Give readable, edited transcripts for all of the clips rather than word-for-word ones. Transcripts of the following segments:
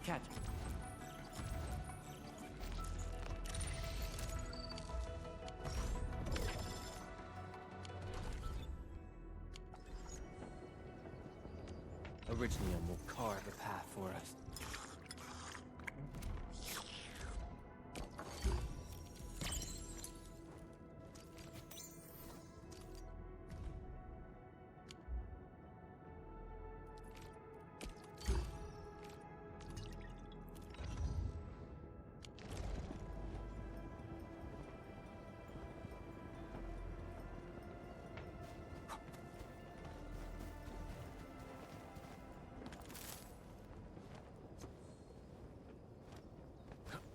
Catch it. Originally, will carve a path for us.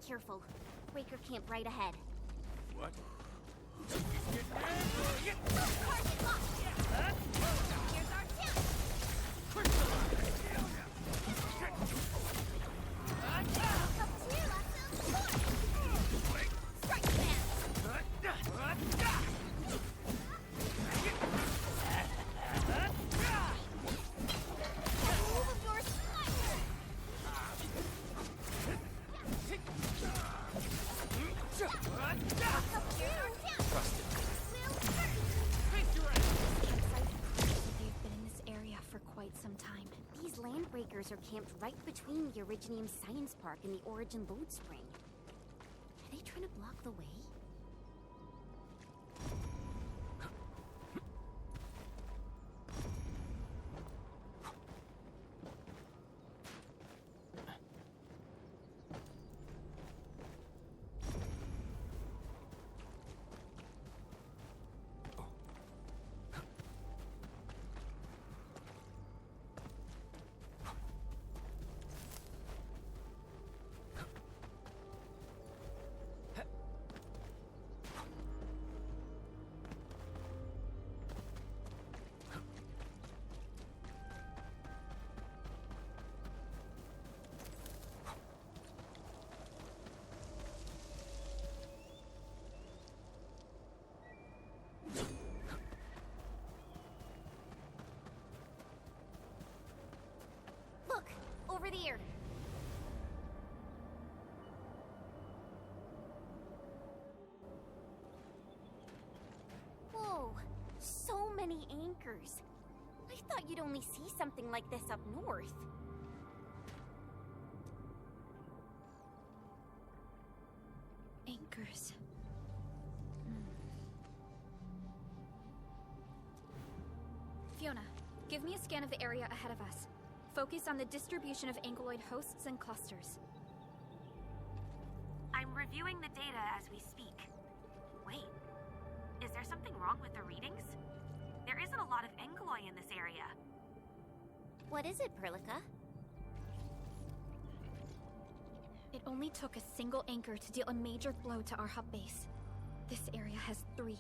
Careful. Breaker camp right ahead. What? Target locked! Here's our chance! Up to you, Lasso! Strike command! That move of yours, sniper! They've been in this area for quite some time. These land breakers are camped right between the Originium Science Park and the Origin Load Spring. Are they trying to block the way? Look! Over there! Whoa! So many anchors! I thought you'd only see something like this up north. Anchors. Fiona, give me a scan of the area ahead of us. Focus on the distribution of ankyloid hosts and clusters. I'm reviewing the data as we speak. Wait, is there something wrong with the readings? There isn't a lot of ankyloi in this area. What is it, Perlica? It only took a single anchor to deal a major blow to our hub base. This area has 3.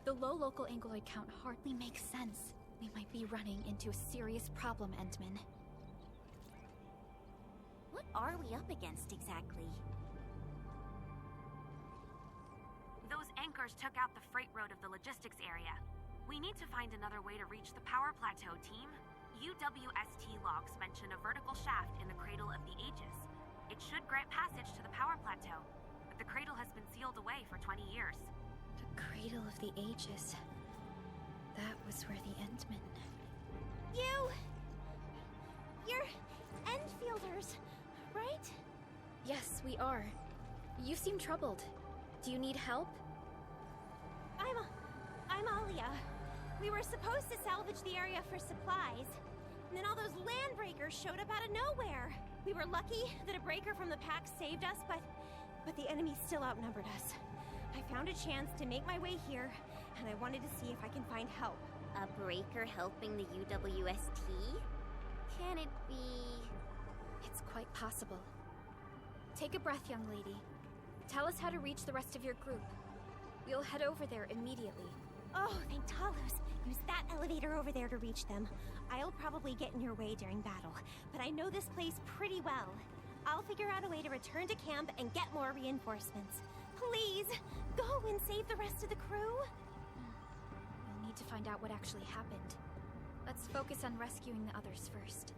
The low local ankyloid count hardly makes sense. We might be running into a serious problem, Endman. What are we up against exactly? Those anchors took out the freight road of the logistics area. We need to find another way to reach the power plateau, team. UWST logs mention a vertical shaft in the Cradle of the Aegis. It should grant passage to the power plateau, but the cradle has been sealed away for 20 years. The Cradle of the Aegis. That was where the Endmen... You're Endfielders, right? Yes, we are. You seem troubled. Do you need help? I'm Alia. We were supposed to salvage the area for supplies, and then all those land breakers showed up out of nowhere. We were lucky that a breaker from the pack saved us, but the enemy still outnumbered us. I found a chance to make my way here, and I wanted to see if I can find help. A breaker helping the UWST? Can it be... It's quite possible. Take a breath, young lady. Tell us how to reach the rest of your group. We'll head over there immediately. Oh, thank Talos. Use that elevator over there to reach them. I'll probably get in your way during battle, but I know this place pretty well. I'll figure out a way to return to camp and get more reinforcements. Please, go and save the rest of the crew. We'll need to find out what actually happened. Let's focus on rescuing the others first.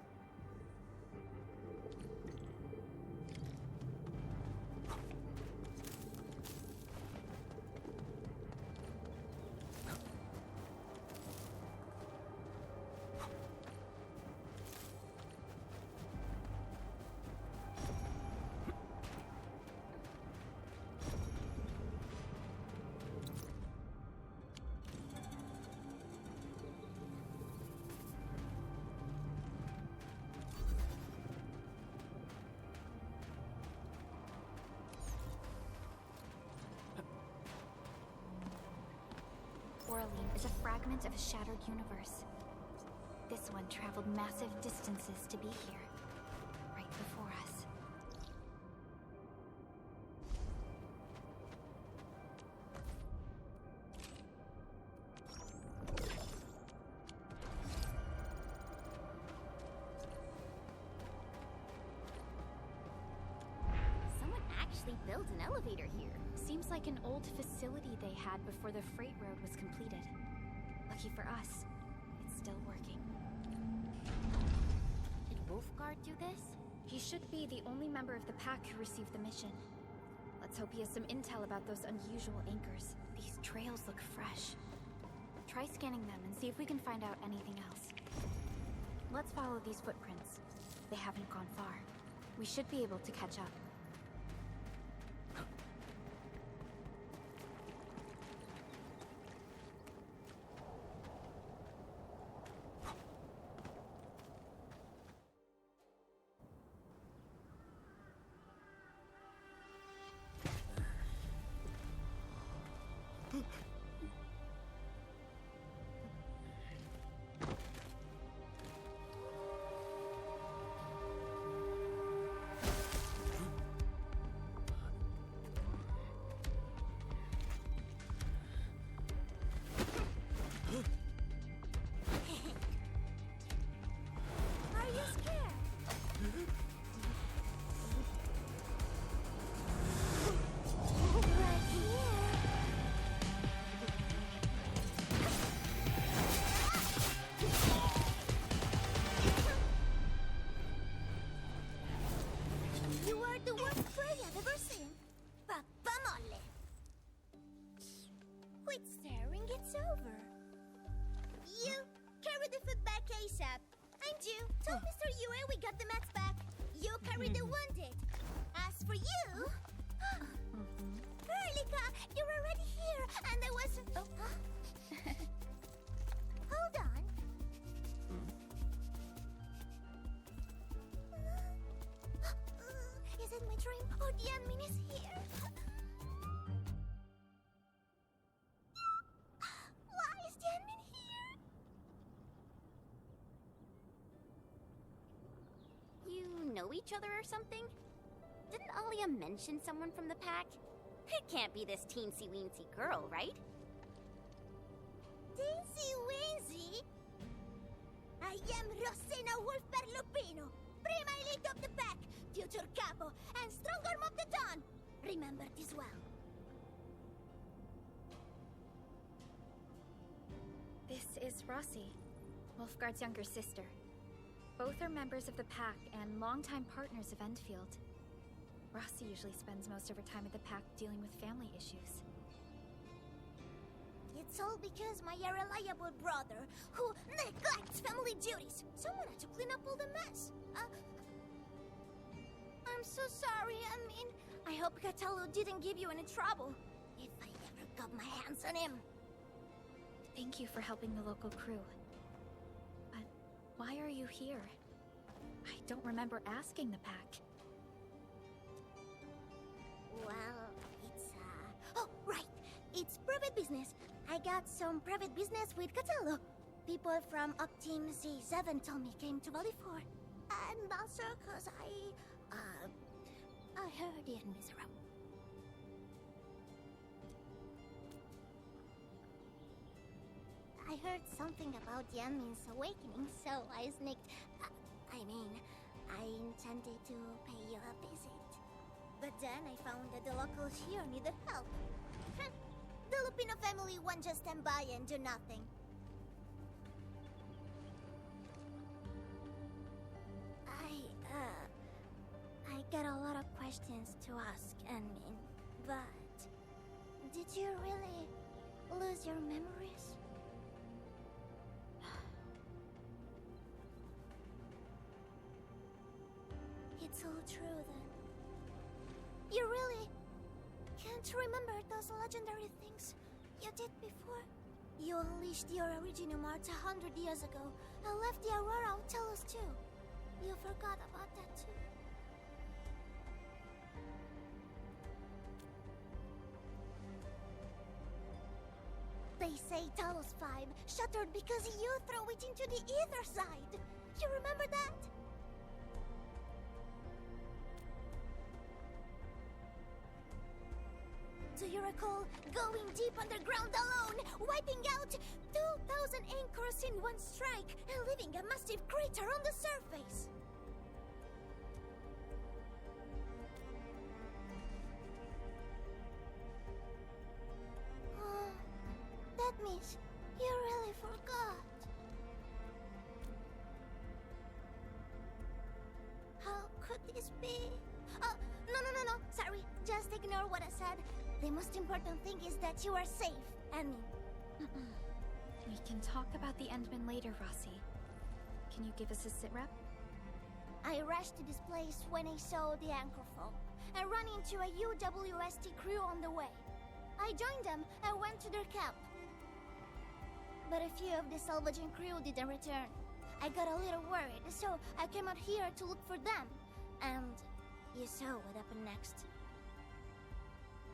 Oraline is a fragment of a shattered universe. This one traveled massive distances to be here, right before us. Someone actually built an elevator here. Seems like an old facility they had before the freight road was completed. Lucky for us, it's still working. Did Wolfguard do this? He should be the only member of the pack who received the mission. Let's hope he has some intel about those unusual anchors. These trails look fresh. Try scanning them and see if we can find out anything else. Let's follow these footprints. They haven't gone far. We should be able to catch up. Are you scared? Right here. You are the worst prey I've ever seen. Papa Molle. Quit staring, it's over. You carry the food back ASAP. And you tell Mr. Yue we got the mats back. You carry the wounded. As for you, Erlika, you're already here, and I was. Hold on. Is it my dream or the admin is here? Why is the admin here? You know each other or something? Didn't Alia mention someone from the pack? It can't be this teensy-weensy girl, right? Teensy Weensy? I am Rosena Wolfberg-Lupino, prima elite of the pack, future capo, and strong arm of the dawn. Remember this well. This is Rossi, Wolfguard's younger sister. Both are members of the pack and longtime partners of Endfield. Rossi usually spends most of her time at the pack dealing with family issues. It's all because my unreliable brother, who neglects family duties. Someone had to clean up all the mess. I'm so sorry, I hope Cataldo didn't give you any trouble. If I ever got my hands on him. Thank you for helping the local crew. But why are you here? I don't remember asking the pack. Well, oh, right. It's private business. I got some private business with Cataldo. People from Up Team C7 told me came to Valley 4. And also because I heard the enemies around. I heard something about the enemy's awakening, so I sneaked. I intended to pay you a visit. But then I found that the locals here needed help. The Lupino family won't just stand by and do nothing. I got a lot of questions to ask, but did you really lose your memories? It's all true then. You really can't remember those legendary things you did before? You unleashed your original Mart 100 years ago and left the Aurora Hotelos too. You forgot about that too. They say Talos 5 shattered because you threw it into the ether side. You remember that? Do you recall going deep underground alone, wiping out 2,000 anchors in one strike, and leaving a massive crater on the surface? That means you really forgot. How could this be? Oh, no. Sorry, just ignore what I said. The most important thing is that you are safe, Annie. We can talk about the Endman later, Rossi. Can you give us a sit-rep? I rushed to this place when I saw the anchor fall. I ran into a UWST crew on the way. I joined them and went to their camp. But a few of the salvaging crew didn't return. I got a little worried, so I came out here to look for them. And you saw what happened next.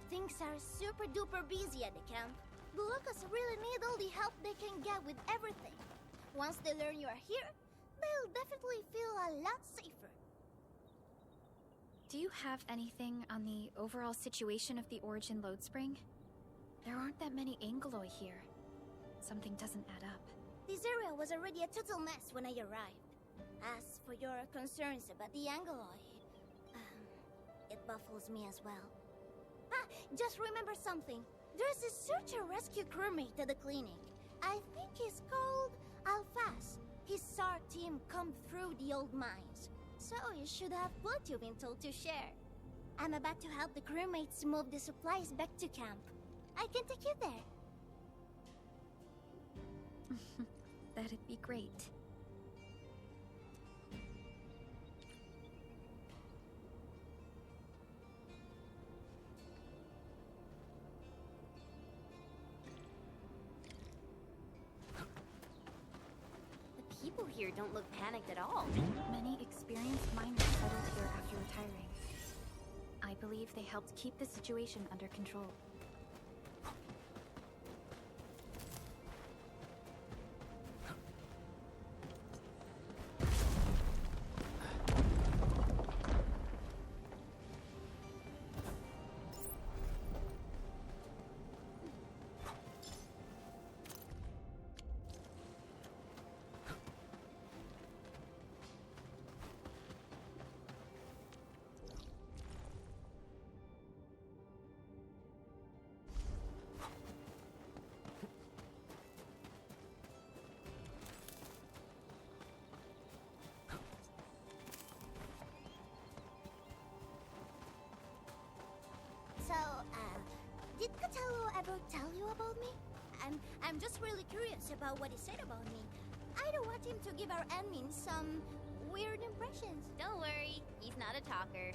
Things are super duper busy at the camp. The locals really need all the help they can get with everything. Once they learn you are here, they'll definitely feel a lot safer. Do you have anything on the overall situation of the Origin load spring? There aren't that many Angoloi here. Something doesn't add up. This area was already a total mess when I arrived. As for your concerns about the Angoloi, it baffles me as well. Just remember something. There's a search and rescue crewmate at the clinic. I think he's called Alphas. His SAR team come through the old mines, so you should have plenty of intel to share. I'm about to help the crewmates move the supplies back to camp. I can take you there. That'd be great. The people here don't look panicked at all. Many experienced miners settled here after retiring. I believe they helped keep the situation under control. So, did Catello ever tell you about me? I'm just really curious about what he said about me. I don't want him to give our admin some weird impressions. Don't worry, he's not a talker.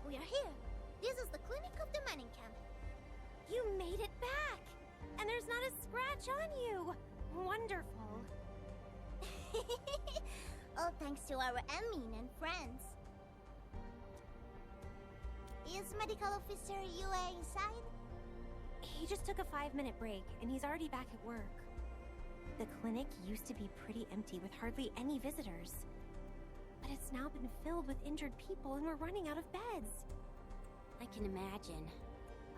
We are here. This is the clinic of the mining camp. You made it back! And there's not a scratch on you! Wonderful. All thanks to our admin and friends. Is Medical Officer UA inside? He just took a 5-minute break, and he's already back at work. The clinic used to be pretty empty with hardly any visitors. But it's now been filled with injured people, and we're running out of beds. I can imagine.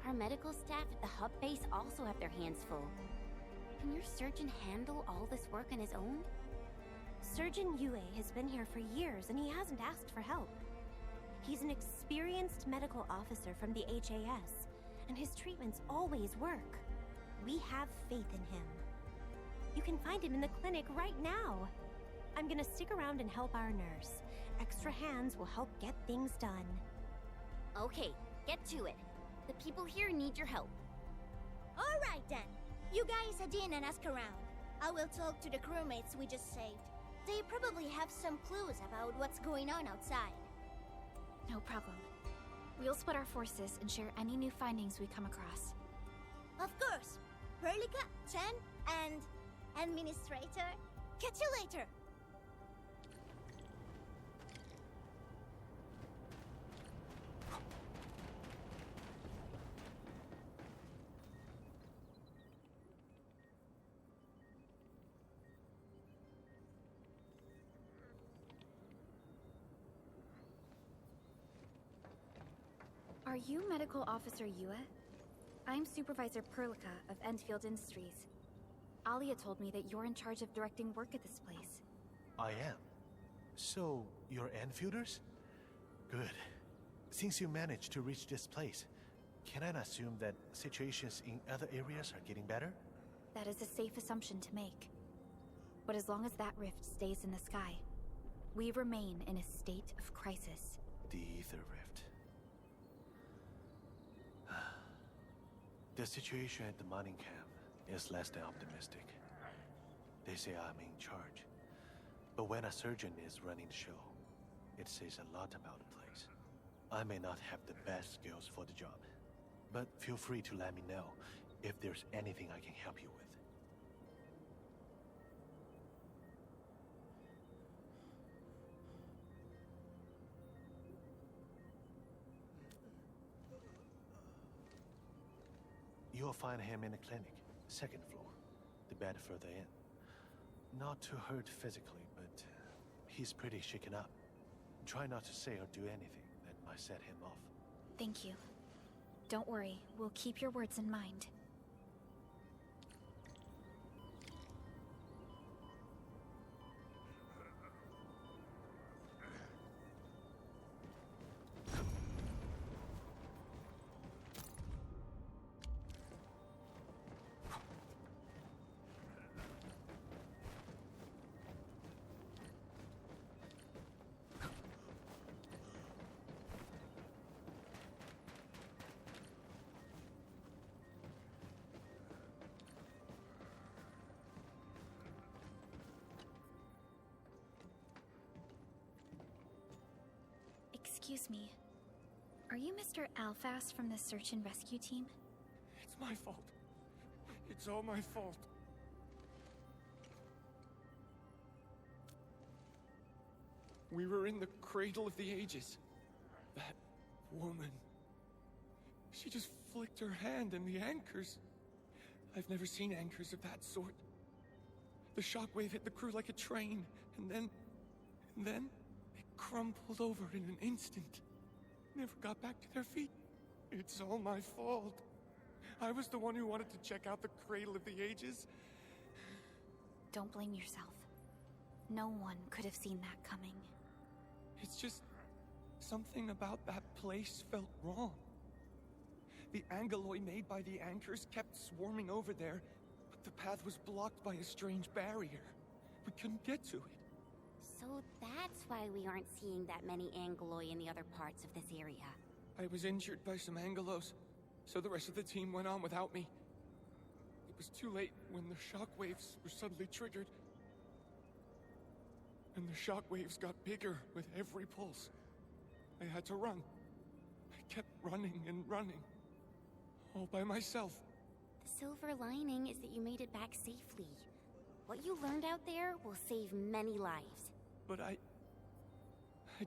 Our medical staff at the hub base also have their hands full. Can your surgeon handle all this work on his own? Surgeon Yue has been here for years, and he hasn't asked for help. He's an experienced medical officer from the HAS, and his treatments always work. We have faith in him. You can find him in the clinic right now. I'm gonna stick around and help our nurse. Extra hands will help get things done. Okay, get to it. The people here need your help. All right then. You guys head in and ask around. I will talk to the crewmates we just saved. They probably have some clues about what's going on outside. No problem. We'll split our forces and share any new findings we come across. Of course. Perlica, Chen, and Administrator. Catch you later. Are you Medical Officer Yue? I'm Supervisor Perlica of Endfield Industries. Alia told me that you're in charge of directing work at this place. I am. So, you're Enfielders? Good. Since you managed to reach this place, can I assume that situations in other areas are getting better? That is a safe assumption to make. But as long as that rift stays in the sky, we remain in a state of crisis. The Ether Rift. The situation at the mining camp is less than optimistic. They say I'm in charge. But when a surgeon is running the show, it says a lot about the place. I may not have the best skills for the job, but feel free to let me know if there's anything I can help you with. You'll find him in the clinic, second floor, the bed further in. Not too hurt physically, but he's pretty shaken up. Try not to say or do anything that might set him off. Thank you. Don't worry, we'll keep your words in mind. Excuse me. Are you Mr. Alphas from the search and rescue team? It's my fault. It's all my fault. We were in the cradle of the ages. That woman. She just flicked her hand and the anchors. I've never seen anchors of that sort. The shockwave hit the crew like a train, and then they crumpled over in an instant. Never got back to their feet. It's all my fault. I was the one who wanted to check out the cradle of the ages. Don't blame yourself. No one could have seen that coming. It's just something about that place felt wrong. The angeloi made by the anchors kept swarming over there, but the path was blocked by a strange barrier. We couldn't get to it. So that's why we aren't seeing that many angeloi in the other parts of this area. I was injured by some angelos, so the rest of the team went on without me. It was too late when the shockwaves were suddenly triggered. And the shockwaves got bigger with every pulse. I had to run. I kept running and running. All by myself. The silver lining is that you made it back safely. What you learned out there will save many lives. But I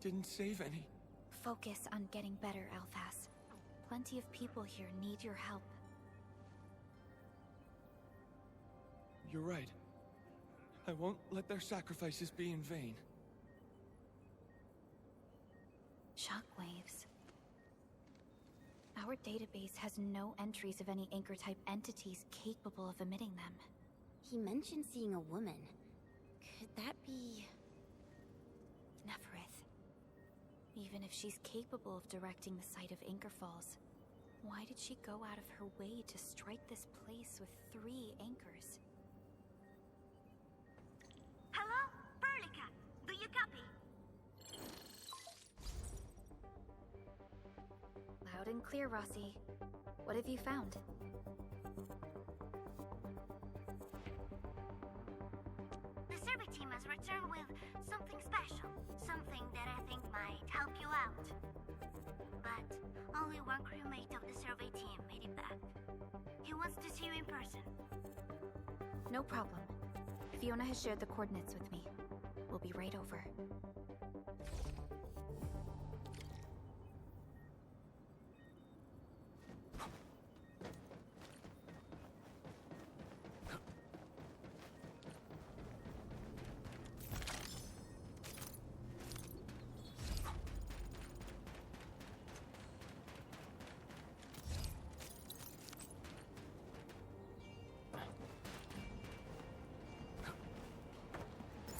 didn't save any. Focus on getting better, Alphas. Plenty of people here need your help. You're right. I won't let their sacrifices be in vain. Shockwaves. Our database has no entries of any anchor-type entities capable of emitting them. He mentioned seeing a woman. Could that be... Neferith. Even if she's capable of directing the site of Anchor Falls, why did she go out of her way to strike this place with 3 anchors? Hello? Perlica, do you copy? Loud and clear, Rossi. What have you found? The survey team has returned returned with something special. Something that I think might help you out. But only one crewmate of the survey team made it back. He wants to see you in person. No problem. Fiona has shared the coordinates with me. We'll be right over.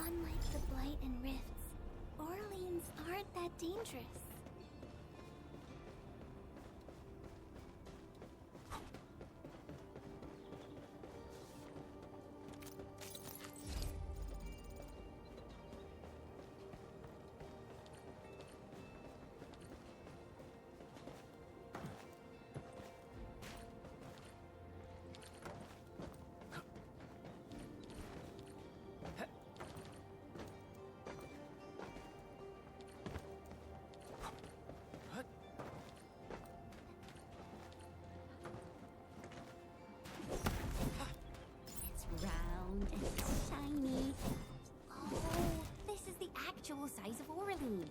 Unlike the Blight and Rifts, Orleans aren't that dangerous. Round and shiny. Oh, this is the actual size of Orleans.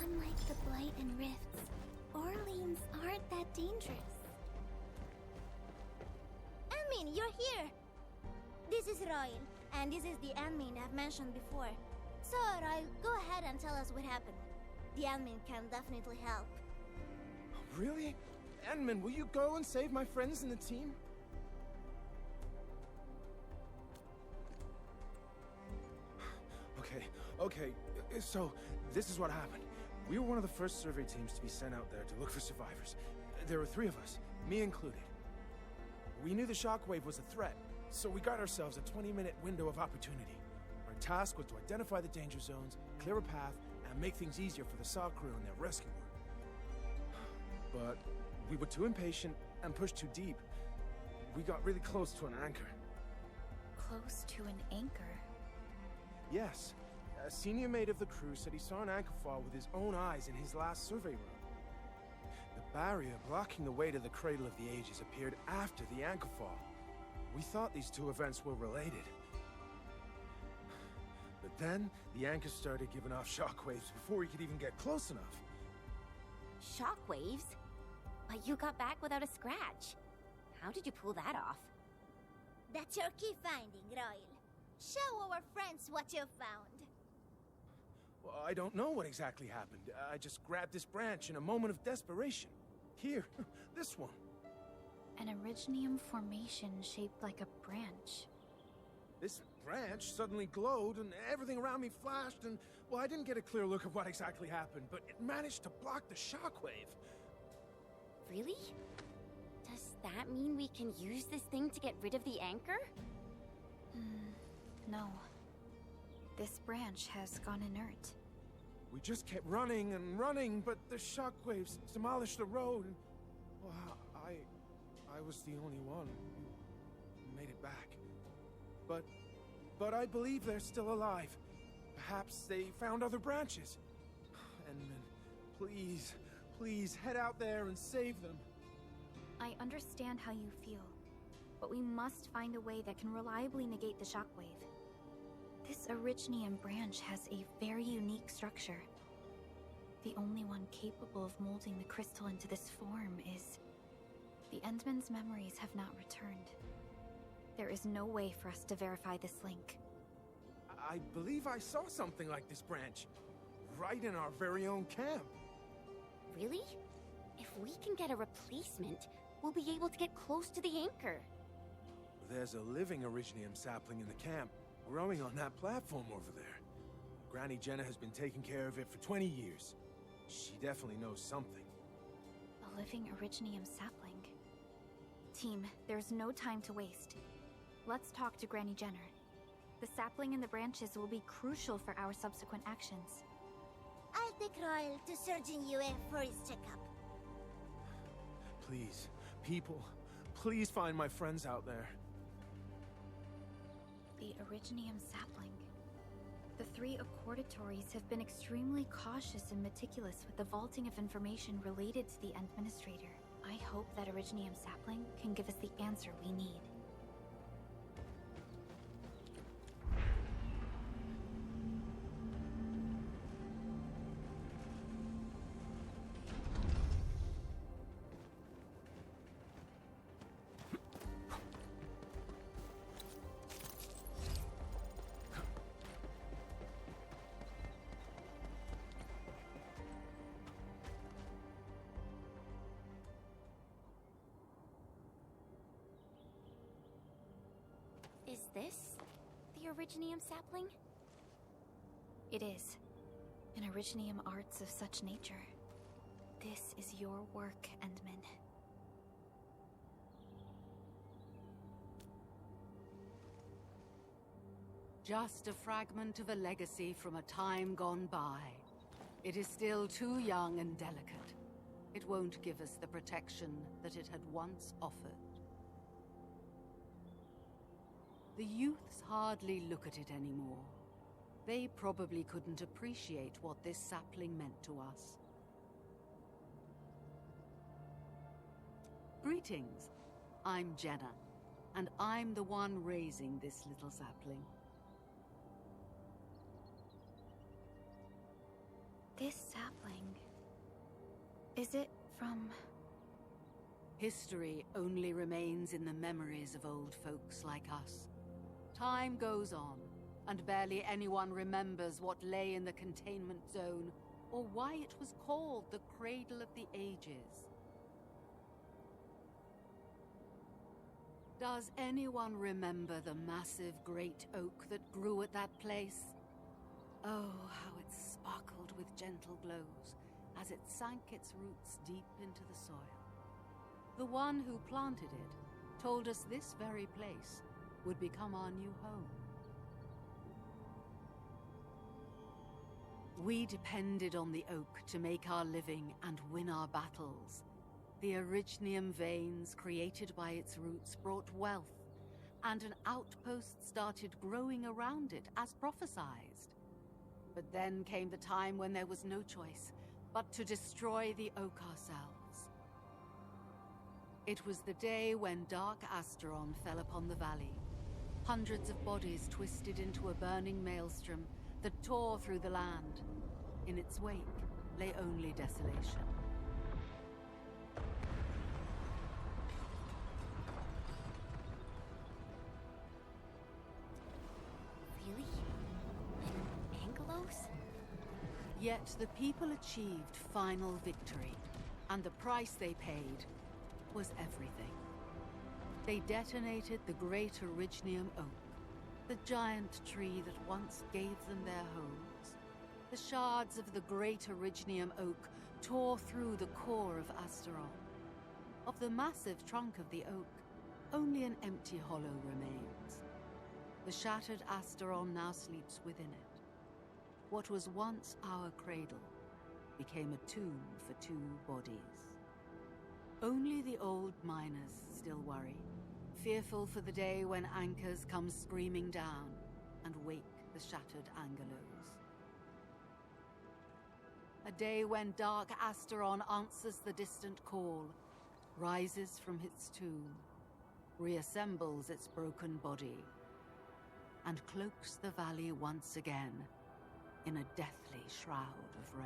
Unlike the Blight and Rifts, Orleans aren't that dangerous. Anmin, you're here! This is Royal, and this is the Anmin I've mentioned before. So, Royal, go ahead and tell us what happened. The Anmin can definitely help. Really? Anmin, will you go and save my friends in the team? Okay, so this is what happened. We were one of the first survey teams to be sent out there to look for survivors. There were 3 of us, me included. We knew the shockwave was a threat, so we got ourselves a 20-minute window of opportunity. Our task was to identify the danger zones, clear a path, and make things easier for the SAW crew and their rescue work. But we were too impatient and pushed too deep. We got really close to an anchor. Close to an anchor? Yes. A senior mate of the crew said he saw an anchor fall with his own eyes in his last survey run. The barrier blocking the way to the Cradle of the Ages appeared after the anchor fall. We thought these 2 events were related. But then, the anchor started giving off shockwaves before we could even get close enough. Shockwaves? But you got back without a scratch. How did you pull that off? That's your key finding, Royal. Show our friends what you found. Well, I don't know what exactly happened. I just grabbed this branch in a moment of desperation. Here, this one. An originium formation shaped like a branch. This branch suddenly glowed and everything around me flashed and, well, I didn't get a clear look of what exactly happened, but it managed to block the shockwave. Really? Does that mean we can use this thing to get rid of the anchor? No. This branch has gone inert. We just kept running and running, but the shockwaves demolished the road. And, well, I was the only one who made it back. But I believe they're still alive. Perhaps they found other branches. Enman, please head out there and save them. I understand how you feel, but we must find a way that can reliably negate the shockwave. This Originium branch has a very unique structure. The only one capable of molding the crystal into this form is... The Endman's memories have not returned. There is no way for us to verify this link. I believe I saw something like this branch. Right in our very own camp. Really? If we can get a replacement, we'll be able to get close to the anchor. There's a living Originium sapling in the camp, growing on that platform over there. Granny Jenna has been taking care of it for 20 years. She definitely knows something. A living Originium sapling. Team, there's no time to waste. Let's talk to Granny Jenner. The sapling and the branches will be crucial for our subsequent actions. I'll take Royal to Surgeon Yue for his checkup. Please, people, please find my friends out there. The Originium sapling. The 3 Accordatories have been extremely cautious and meticulous with the vaulting of information related to the Administrator. I hope that Originium sapling can give us the answer we need. Is this the Originium sapling? It is. An Originium arts of such nature. This is your work, Endman. Just a fragment of a legacy from a time gone by. It is still too young and delicate. It won't give us the protection that it had once offered. The youths hardly look at it anymore. They probably couldn't appreciate what this sapling meant to us. Greetings. I'm Jenna, and I'm the one raising this little sapling. This sapling... Is it from... History only remains in the memories of old folks like us. Time goes on, and barely anyone remembers what lay in the containment zone, or why it was called the Cradle of the Ages. Does anyone remember the massive great oak that grew at that place? Oh, how it sparkled with gentle glows as it sank its roots deep into the soil. The one who planted it told us this very place would become our new home. We depended on the oak to make our living and win our battles. The Originium veins created by its roots brought wealth, and an outpost started growing around it as prophesized. But then came the time when there was no choice but to destroy the oak ourselves. It was the day when Dark Asteron fell upon the valley. Hundreds of bodies twisted into a burning maelstrom that tore through the land. In its wake lay only desolation. Really? In Angelos? Yet the people achieved final victory, and the price they paid was everything. They detonated the great Originium oak, the giant tree that once gave them their homes. The shards of the great Originium oak tore through the core of Asteron. Of the massive trunk of the oak, only an empty hollow remains. The shattered Asteron now sleeps within it. What was once our cradle became a tomb for 2 bodies. Only the old miners still worry, fearful for the day when anchors come screaming down and wake the shattered Angelos. A day when Dark Asteron answers the distant call, rises from its tomb, reassembles its broken body, and cloaks the valley once again in a deathly shroud of red.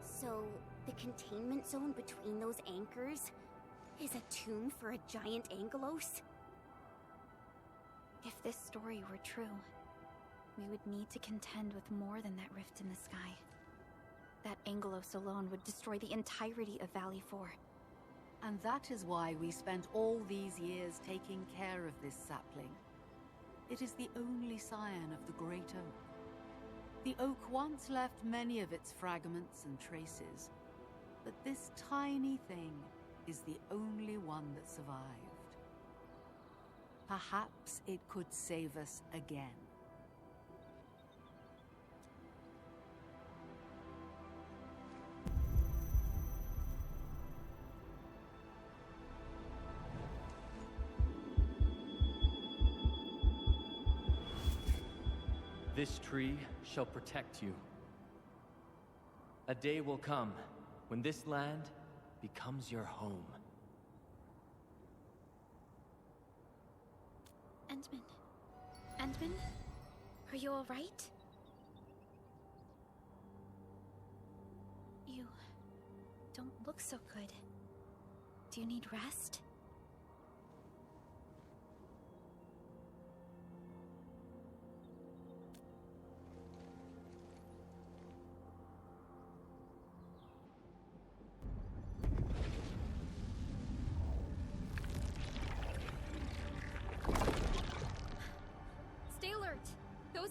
So, the containment zone between those anchors is a tomb for a giant angelos? If this story were true, we would need to contend with more than that rift in the sky. That angelos alone would destroy the entirety of Valley 4. And that is why we spent all these years taking care of this sapling. It is the only scion of the Great Oak. The oak once left many of its fragments and traces, but this tiny thing is the only one that survived. Perhaps it could save us again. This tree shall protect you. A day will come when this land becomes your home. Endman? Are you all right? You don't look so good. Do you need rest?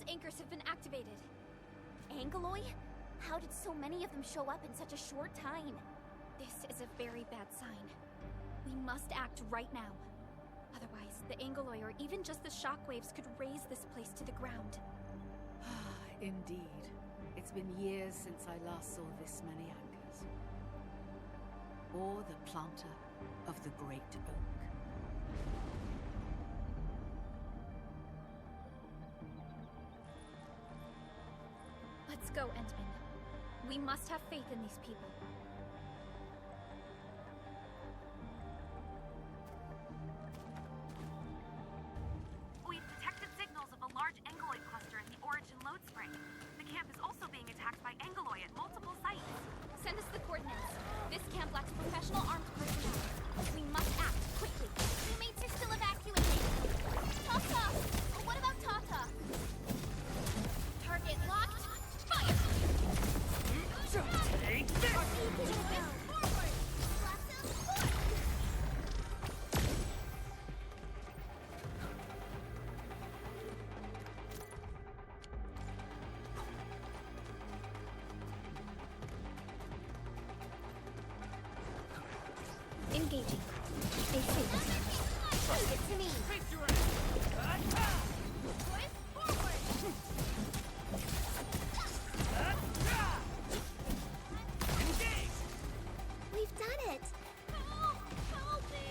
Anchors have been activated. Angeloy? How did so many of them show up in such a short time? This is a very bad sign. We must act right now. Otherwise, the Angeloy or even just the shockwaves could raze this place to the ground. Indeed. It's been years since I last saw this many anchors. Or the planter of the Great Oak. Let's go, Endman. We must have faith in these people. We've detected signals of a large Angeloid cluster in the Origin Load Spring. The camp is also being attacked by Angeloy at multiple sites. Send us the coordinates. This camp lacks professional armed personnel. We must act quickly. Crewmates are still evacuating. Tata! What about Tata? Target locked. Fire! Take this! Engaging. Stay safe. Leave it to me. We've done it. Help! Help me!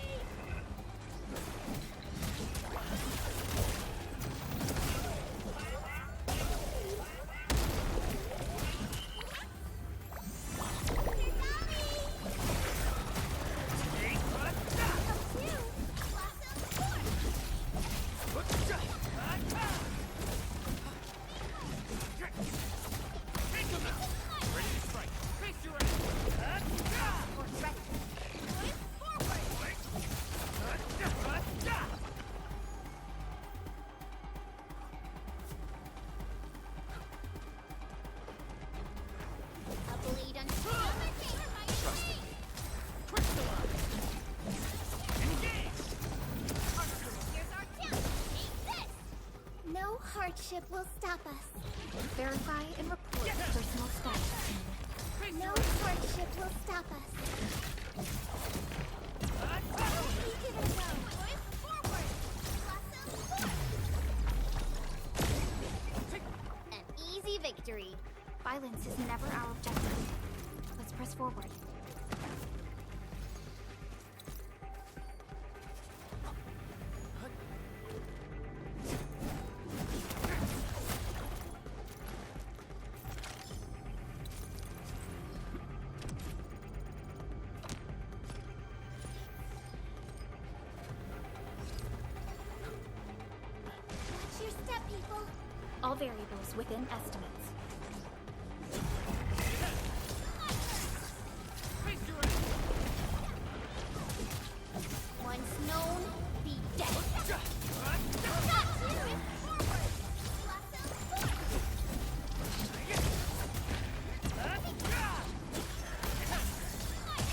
No hardship will stop us. Verify and report personal status. No hardship will stop us. An easy victory. Violence is never our objective. Let's press forward. All variables within estimates. Once known, be dead.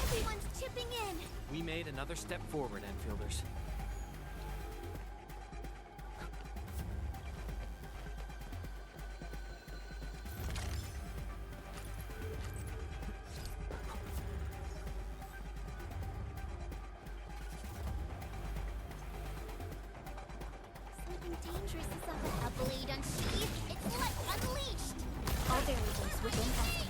Everyone's chipping in. We made another step forward, Enfielders. Something dangerous is up ahead. A blade unsheathed. It's like unleashed. All variables within estimates.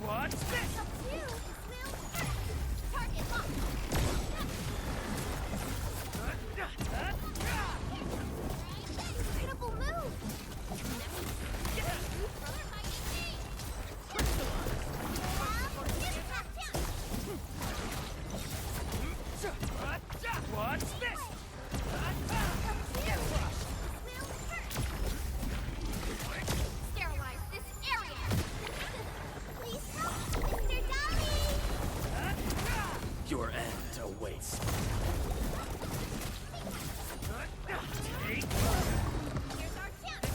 What's this? Target locked. Incredible move. What's this? Sterilize this area. Please help, Mr. Dolly. Your end awaits. Here's our chance.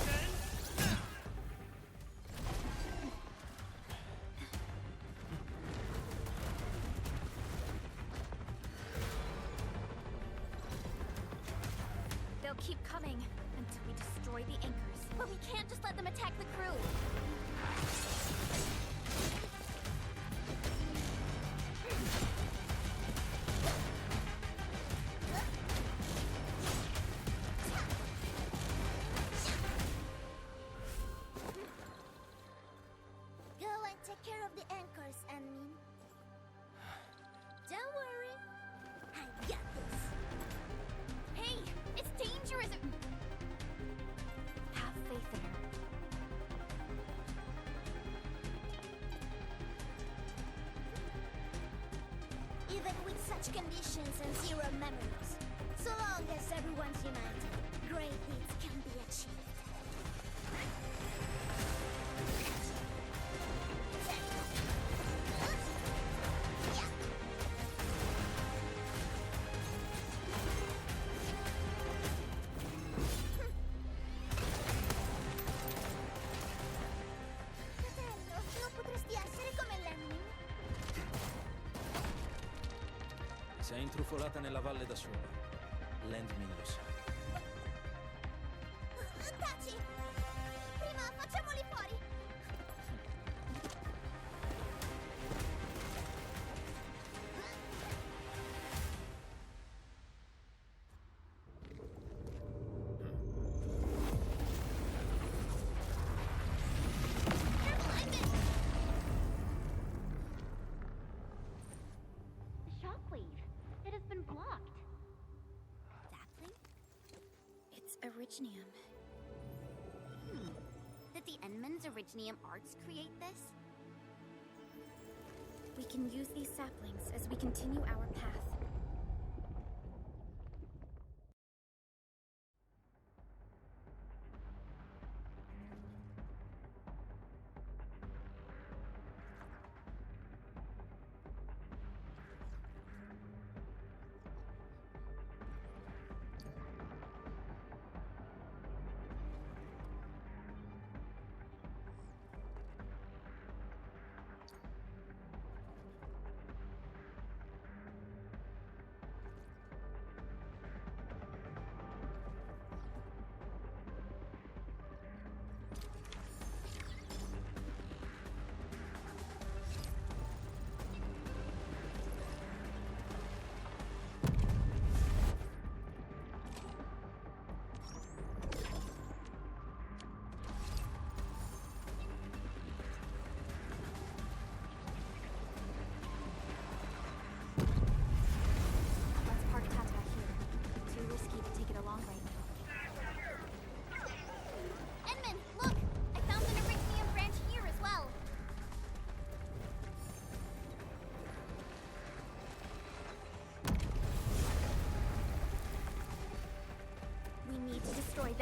They'll keep coming until we destroy the anchors. But we can't just let them attack the crew. Go and take care of the anchors, Anmin. Don't worry. I got this. Hey, it's dangerous. Have faith in her. Even with such conditions and zero memories, so long as everyone's united, great things can be achieved. Fratello, non potresti essere come Lemmy? Sei intrufolata nella valle da sola. Landmin lo sa. Taci! Prima facciamoli fuori! The shockwave. It has been blocked. Sapling? It's Originium. Did the Enman's Originium arts create this? We can use these saplings as we continue our path.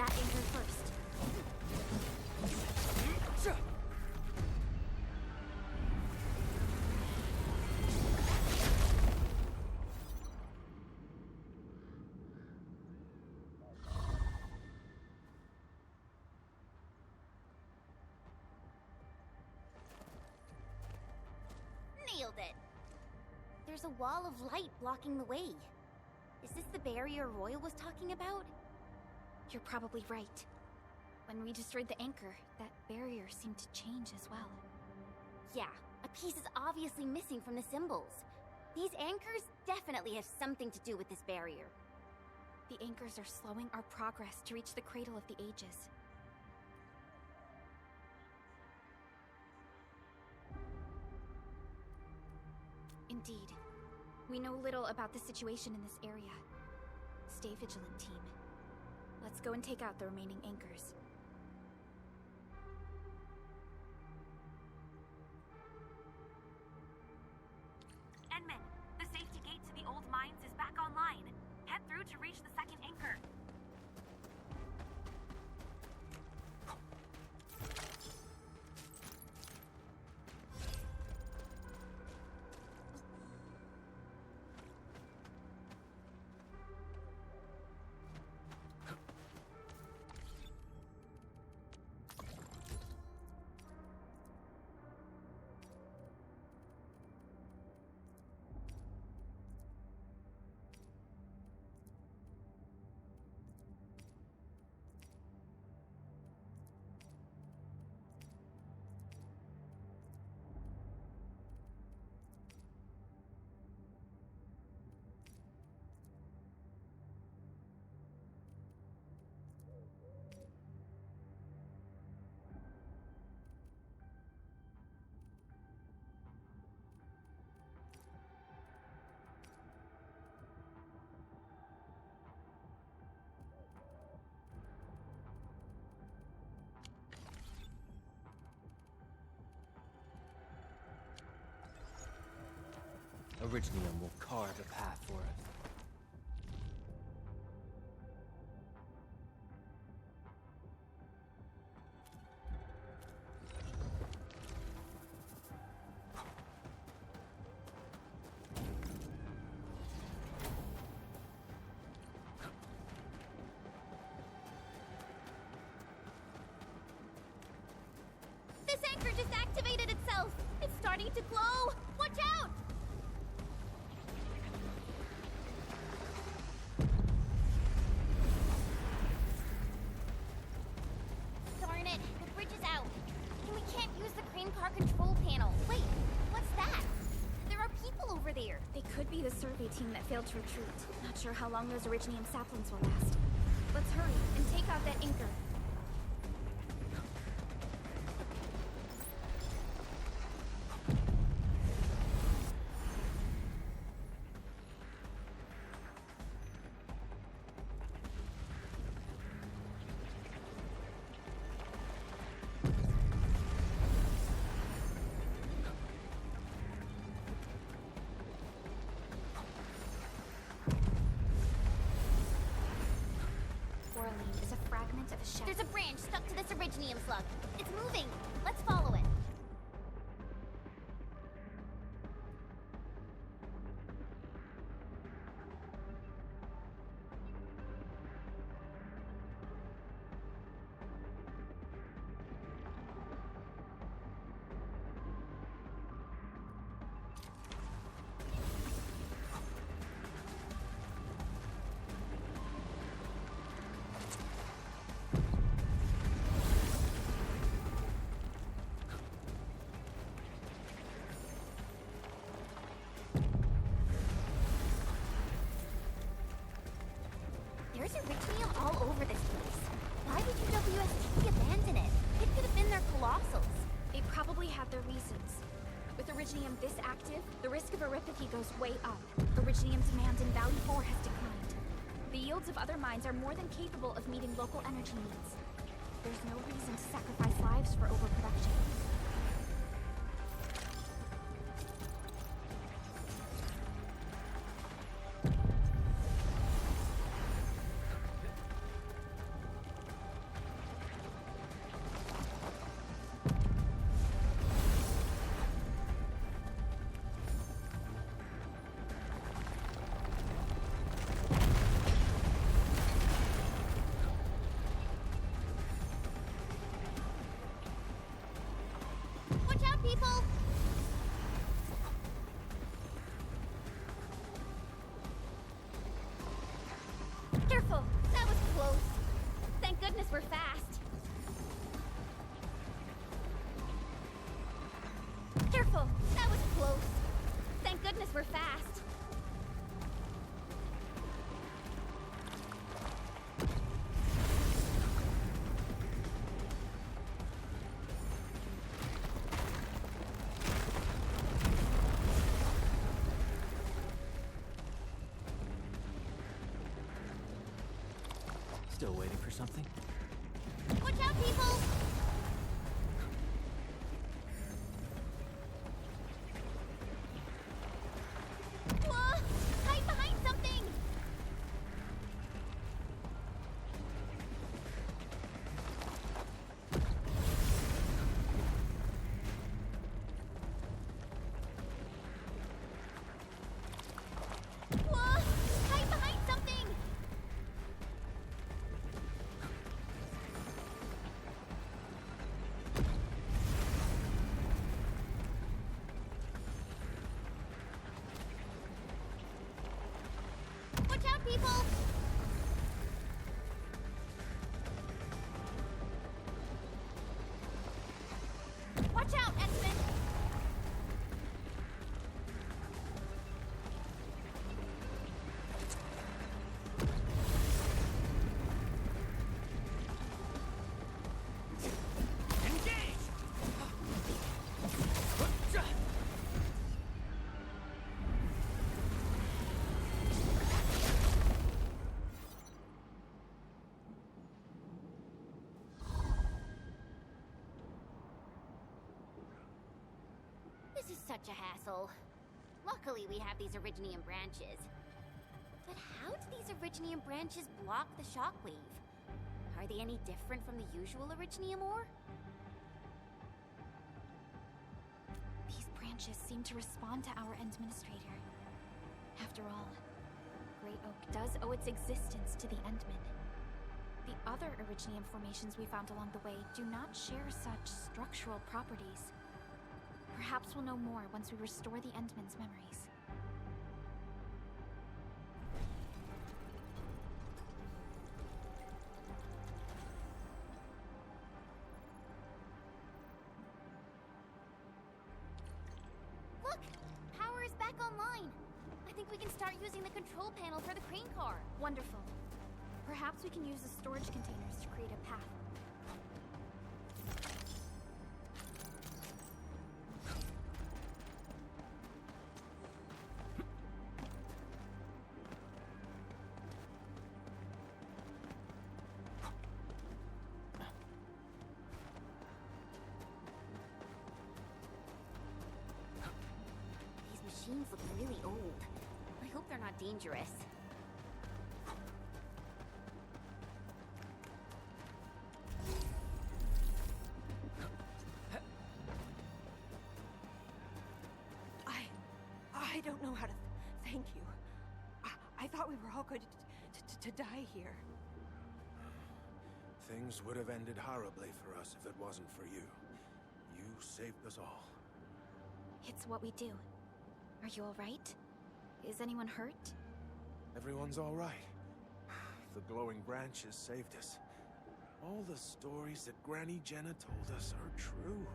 that anchor first. Nailed it! There's a wall of light blocking the way. Is this the barrier Royal was talking about? You're probably right. When we destroyed the anchor, that barrier seemed to change as well. Yeah, a piece is obviously missing from the symbols. These anchors definitely have something to do with this barrier. The anchors are slowing our progress to reach the Cradle of the Ages. Indeed. We know little about the situation in this area. Stay vigilant, team. Let's go and take out the remaining anchors. Enman, the safety gate to the old mines is back online. Head through to reach the second anchor. Originium will carve a path for us. This anchor just activated itself! It's starting to glow! Watch out! Darn it, the bridge is out. And we can't use the crane car control panel. Wait, what's that? There are people over there. They could be the survey team that failed to retreat. Not sure how long those Originium saplings will last. Let's hurry and take out that anchor. Is a fragment of a shaft. There's a branch stuck to this Originium slug. It's moving. Let's follow it. There's Originium all over this place. Why did UWST abandon it? It could have been their colossals. They probably had their reasons. With Originium this active, the risk of eripathy goes way up. Originium demand in Valley 4 has declined. The yields of other mines are more than capable of meeting local energy needs. There's no reason to sacrifice lives for overproduction. out, people! Careful! That was close. Thank goodness we're fast. Careful! That was close. Thank goodness we're fast. Still waiting for something? Watch out, people! Whoa! Hide behind something! Whoa! Hide behind something! Watch out, people! Watch out, X-Men! This is such a hassle. Luckily, we have these Originium branches. But how do these Originium branches block the shockwave? Are they any different from the usual Originium ore? These branches seem to respond to our Endministrator. After all, Great Oak does owe its existence to the Endmen. The other Originium formations we found along the way do not share such structural properties. Perhaps we'll know more once we restore the Endmen's memories. Look! Power is back online! I think we can start using the control panel for the crane car. Wonderful. Perhaps we can use the storage containers to create a path. These machines look really old. I hope they're not dangerous. I don't know how to thank you. I thought we were all going to die here. Things would have ended horribly for us if it wasn't for you. You saved us all. It's what we do. Are you all right? Is anyone hurt? Everyone's all right. The glowing branches saved us. All the stories that Granny Jenna told us are true.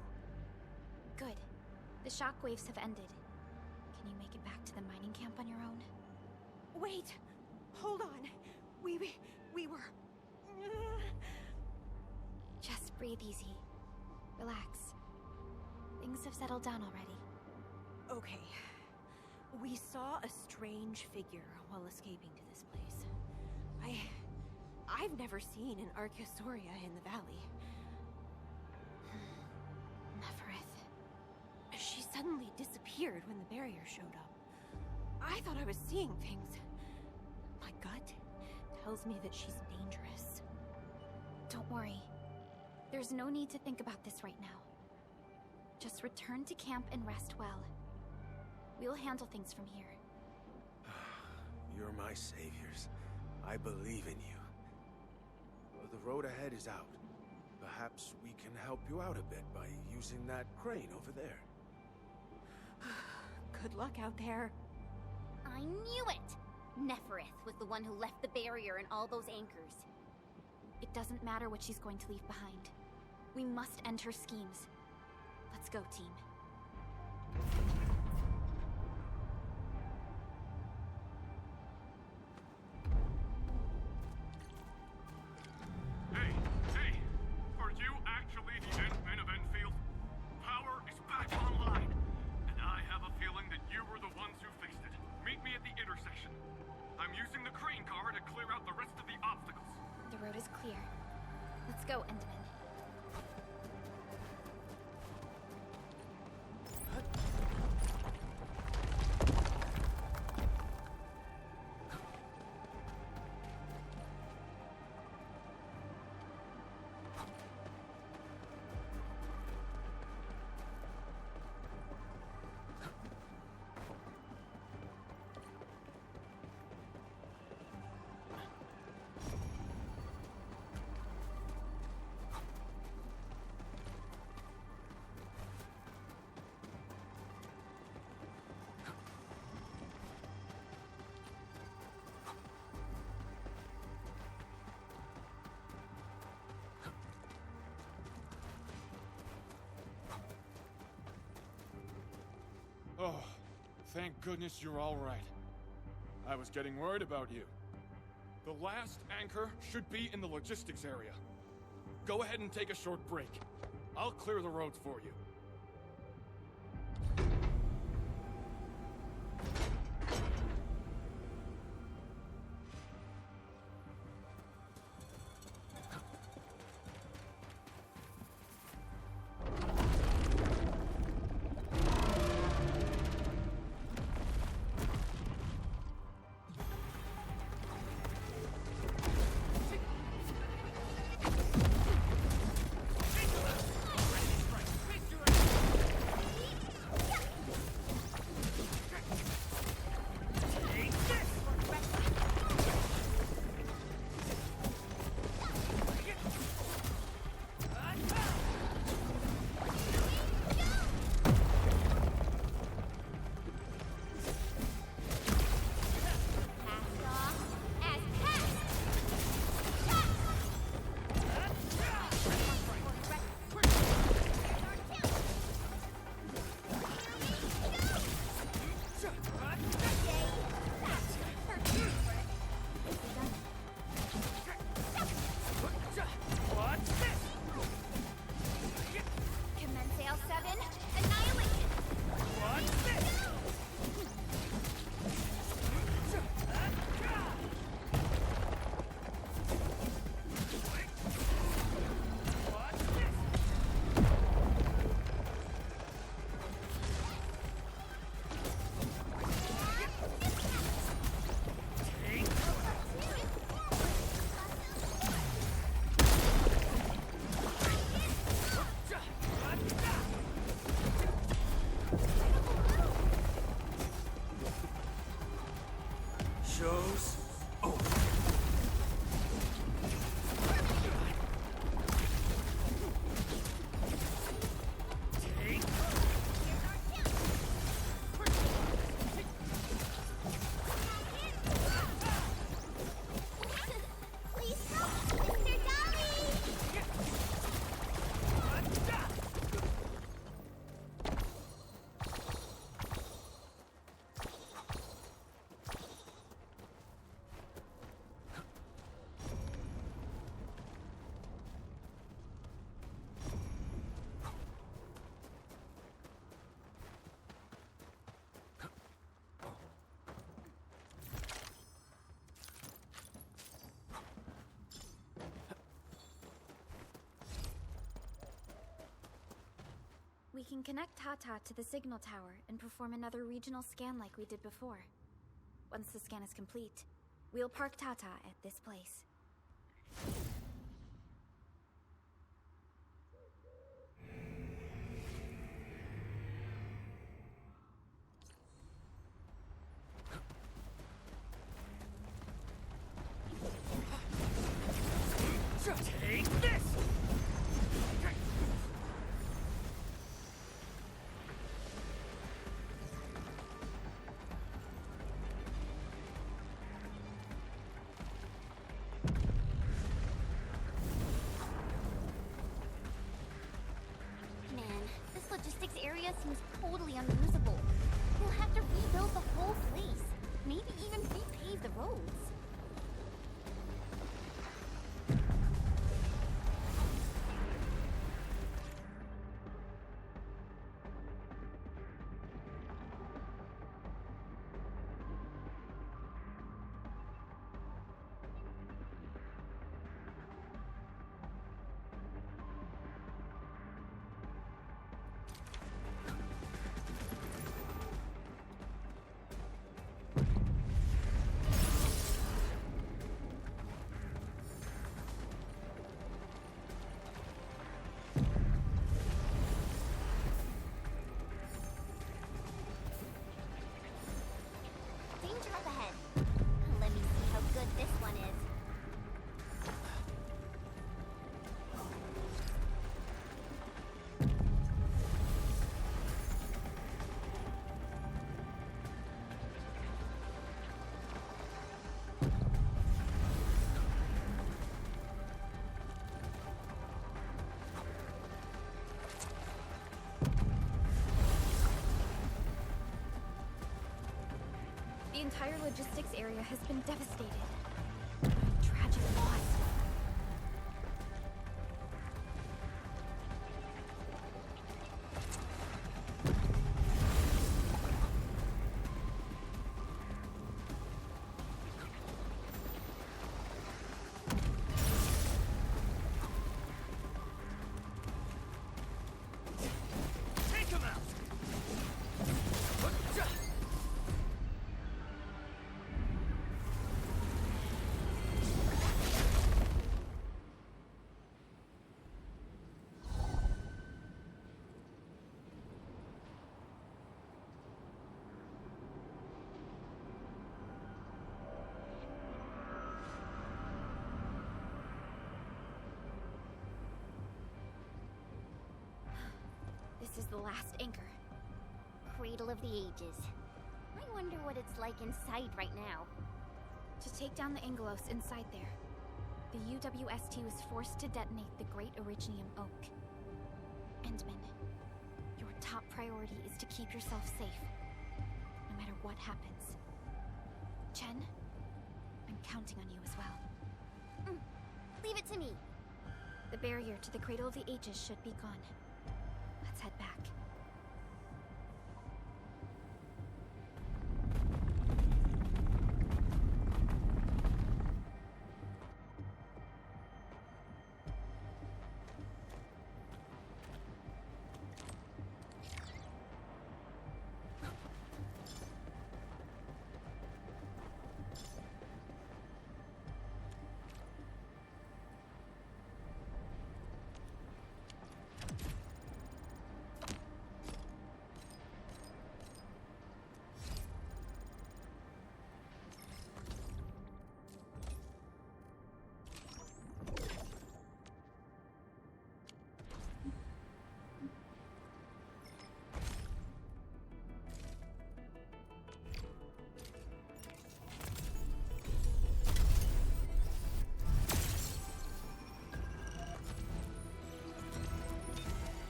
Good. The shockwaves have ended. Can you make it back to the mining camp on your own? Wait! Hold on. We were... Just breathe easy. Relax. Things have settled down already. Okay. We saw a strange figure while escaping to this place. I've never seen an Archosauria in the valley. Neferith. She suddenly disappeared when the barrier showed up. I thought I was seeing things. My gut tells me that she's dangerous. Don't worry. There's no need to think about this right now. Just return to camp and rest well. We'll handle things from here. You're my saviors. I believe in you. The road ahead is out. Perhaps we can help you out a bit by using that crane over there. Good luck out there. I knew it! Neferith was the one who left the barrier and all those anchors. It doesn't matter what she's going to leave behind. We must end her schemes. Let's go, team. Hey, are you actually the Endmen of Enfield? Power is back online, and I have a feeling that you were the ones who fixed it. Meet me at the intersection. I'm using the crane car to clear out the rest of the obstacles. The road is clear. Let's go, Endman. Oh, thank goodness you're all right. I was getting worried about you. The last anchor should be in the logistics area. Go ahead and take a short break. I'll clear the roads for you. Show's over. Please help, Mr. Dolly! We can connect Tata to the signal tower and perform another regional scan like we did before. Once the scan is complete, we'll park Tata at this place. Take this! area seems totally unusable. We'll have to rebuild the whole place. Maybe even repave the roads. Danger up ahead. Let me see how good this one is. The entire logistics area has been devastated. Tragic loss. Take him out! This is the last anchor. Cradle of the Ages. I wonder what it's like inside right now. To take down the Angelos inside there, the UWST was forced to detonate the Great Originium Oak. Endman, your top priority is to keep yourself safe, no matter what happens. Chen, I'm counting on you as well. Leave it to me. The barrier to the Cradle of the Ages should be gone. Let's head back.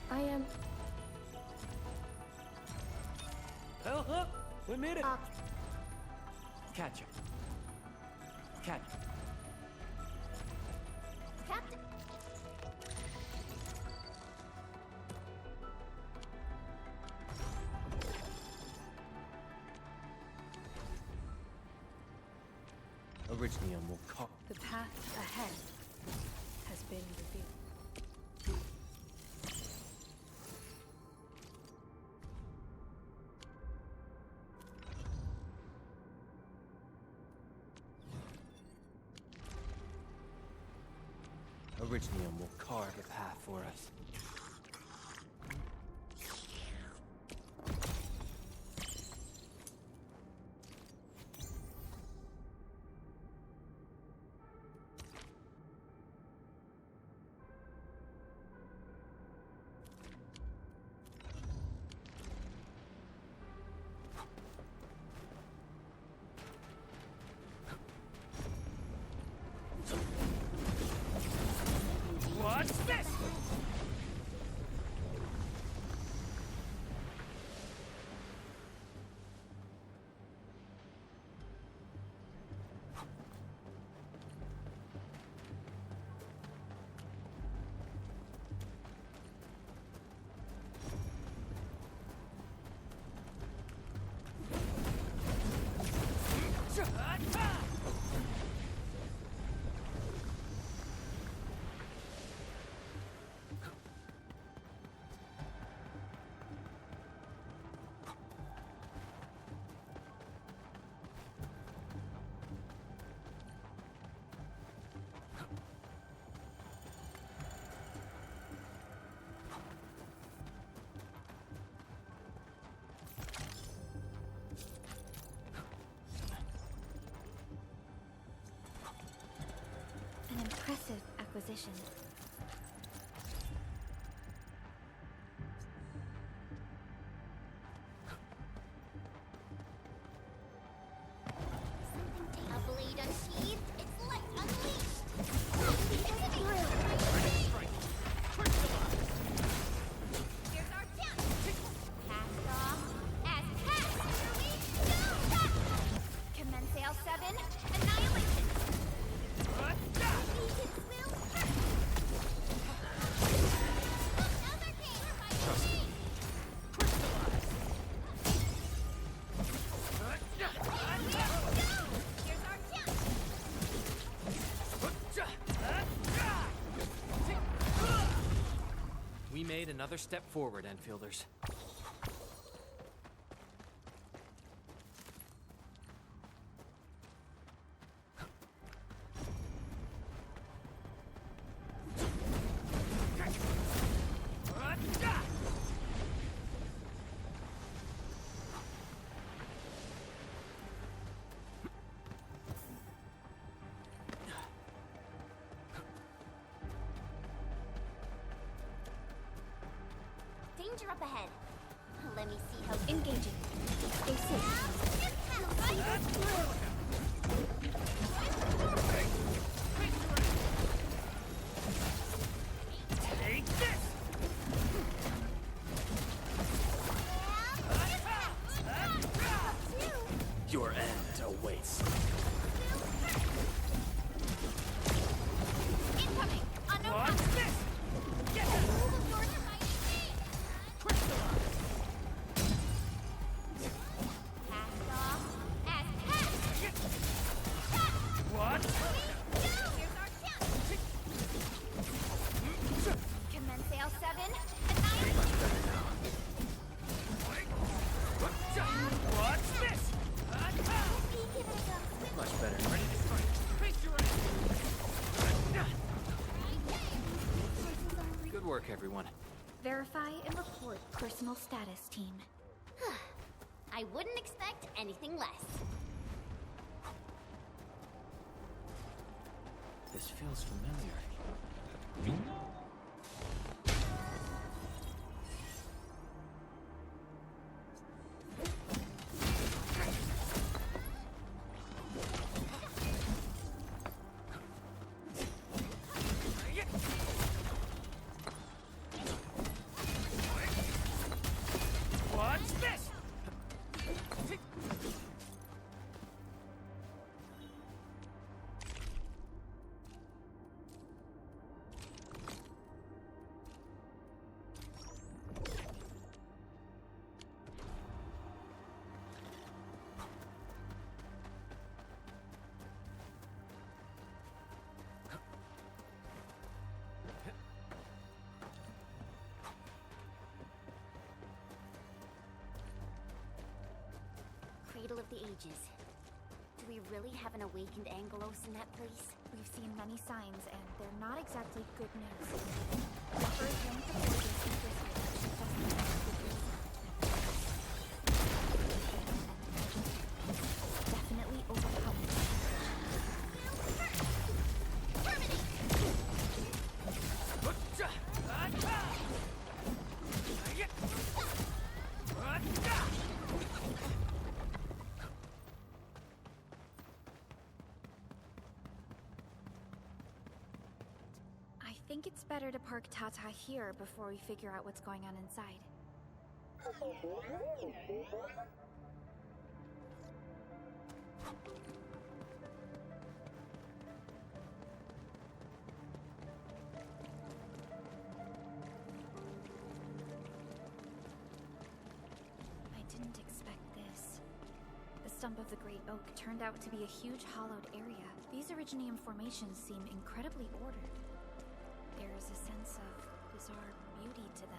I am... Look! We made it! Catch him. Catch him. Captain... Originium will call. The path ahead has been revealed. Originium will carve a path for us. What's this? acquisition. A blade unsheathed, its light unleashed! Here's our chance! Cast off as cast! Here we go! Commence L7, annihilation! Beacons will hurt! Another king! By the king! Here's our chance! We made another step forward, Enfielders. Danger up ahead. Let me see how... Engaging. Stay safe. Take this! Your end awaits. Incoming! On no What's counter. this? Get The doors are mighty big. Cast off as cast! What? Here's our chance! Commence L7, annihilate! What's this? Much better. Ready to strike. Face your Good work, everyone. Verify and report personal status, team. I wouldn't expect anything less. This feels familiar. What's this? Cradle of the Ages. Do we really have an awakened Angelos in that place? We've seen many signs, and they're not exactly good news. The first link to Forge's secret doesn't have good news. Definitely overcome. I think it's better to park Tata here before we figure out what's going on inside. I didn't expect this. The stump of the Great Oak turned out to be a huge hollowed area. These Originium formations seem incredibly ordered. There is a sense of bizarre beauty to them.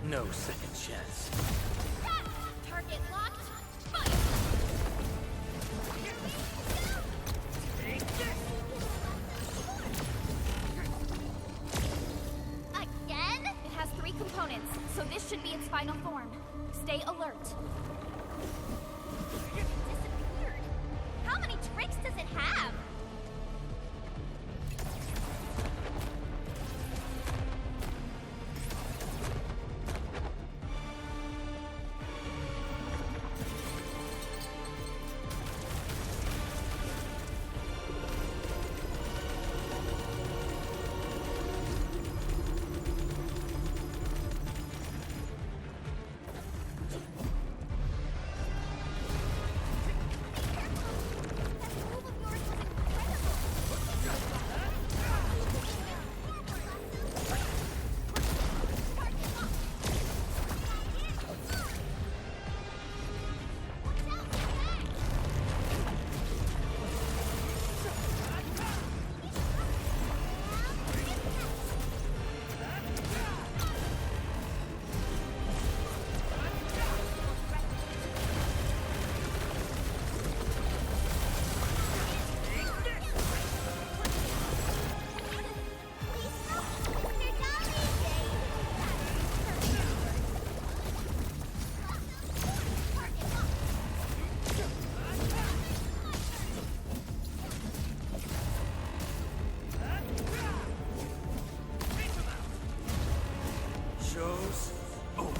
No second chance. Target locked. Fire! Again? It has 3 components, so this should be its final form. Stay alert. It disappeared. How many tricks does it have? Show's over.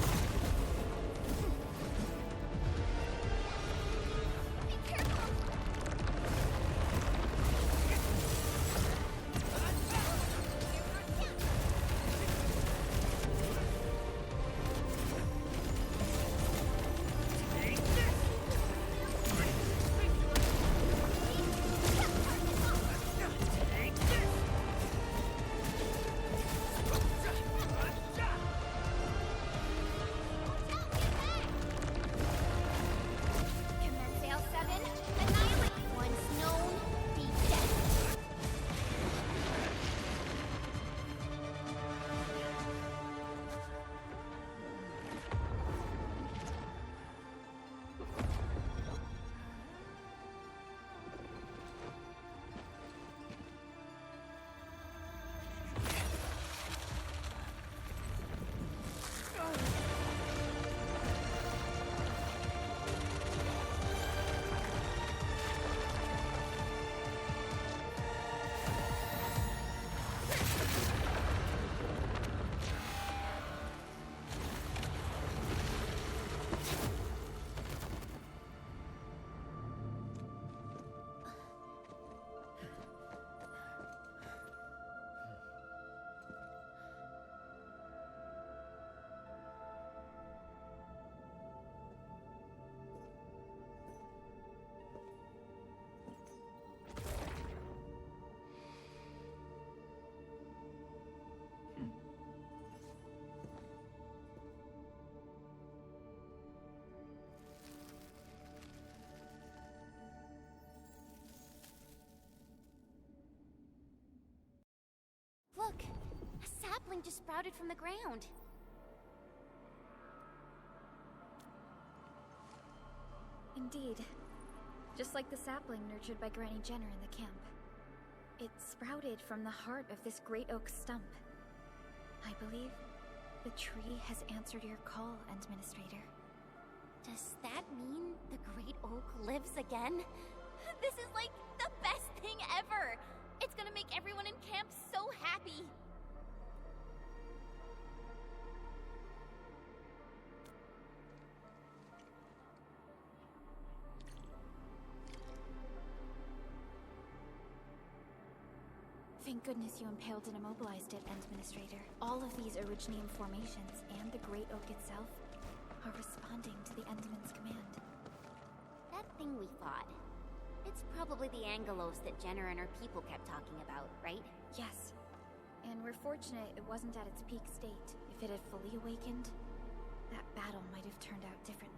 Commence Sail 7. Annihilate. Once known, be dead. Look, a sapling just sprouted from the ground. Indeed. Just like the sapling nurtured by Granny Jenner in the camp. It sprouted from the heart of this great oak stump. I believe the tree has answered your call, Administrator. Does that mean the Great Oak lives again? This is like the best thing ever! It's gonna make everyone in camp so happy! Thank goodness you impaled and immobilized it, Administrator. All of these Originium formations and the Great Oak itself are responding to the Enderman's command. That thing we fought. It's probably the Angelos that Jenner and her people kept talking about, right? Yes. And we're fortunate it wasn't at its peak state. If it had fully awakened, that battle might have turned out differently.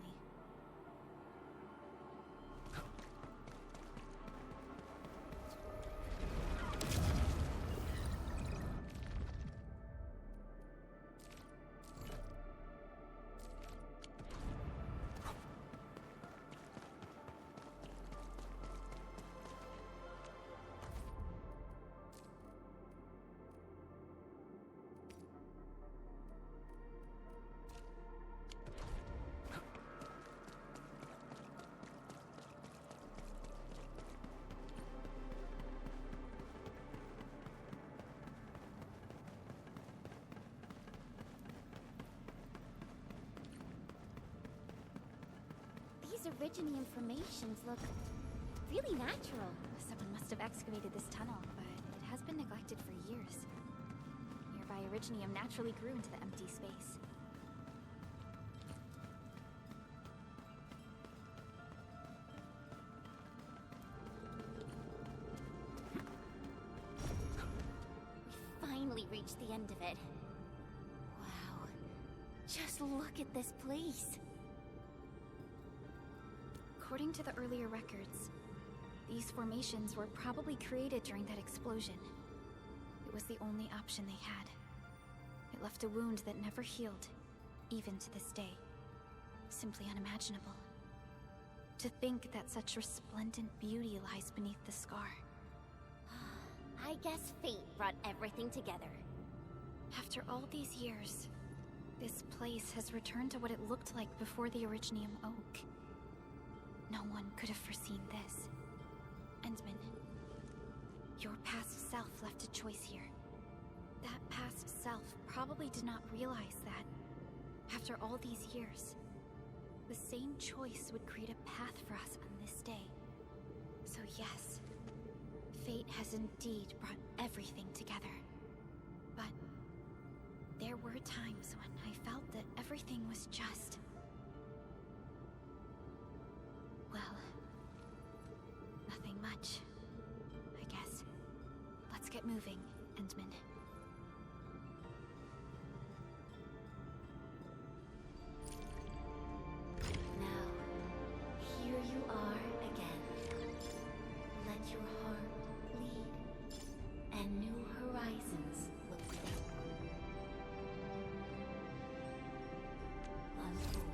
Originium formations look really natural. Someone must have excavated this tunnel, but it has been neglected for years. Nearby Originium naturally grew into the empty space. We finally reached the end of it. Wow. Just look at this place. According to the earlier records, these formations were probably created during that explosion. It was the only option they had. It left a wound that never healed, even to this day. Simply unimaginable. To think that such resplendent beauty lies beneath the scar. I guess fate brought everything together. After all these years, this place has returned to what it looked like before the Originium Oak. No one could have foreseen this. Endman, your past self left a choice here. That past self probably did not realize that, after all these years, the same choice would create a path for us on this day. So yes, fate has indeed brought everything together. But there were times when I felt that everything was just... well, nothing much, I guess. Let's get moving, Endman. Now, here you are again. Let your heart bleed, and new horizons will grow. Unfold.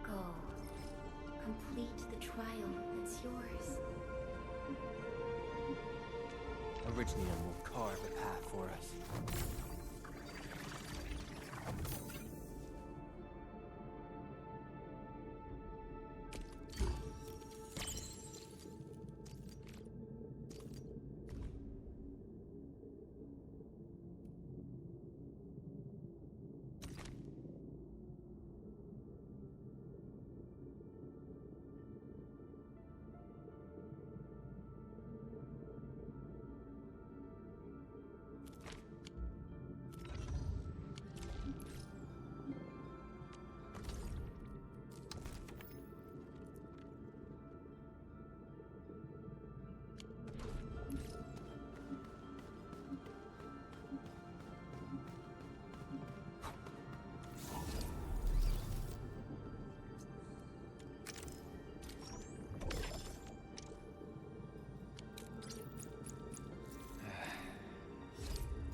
Go. Complete the trial that's yours. Originium will carve a path for us.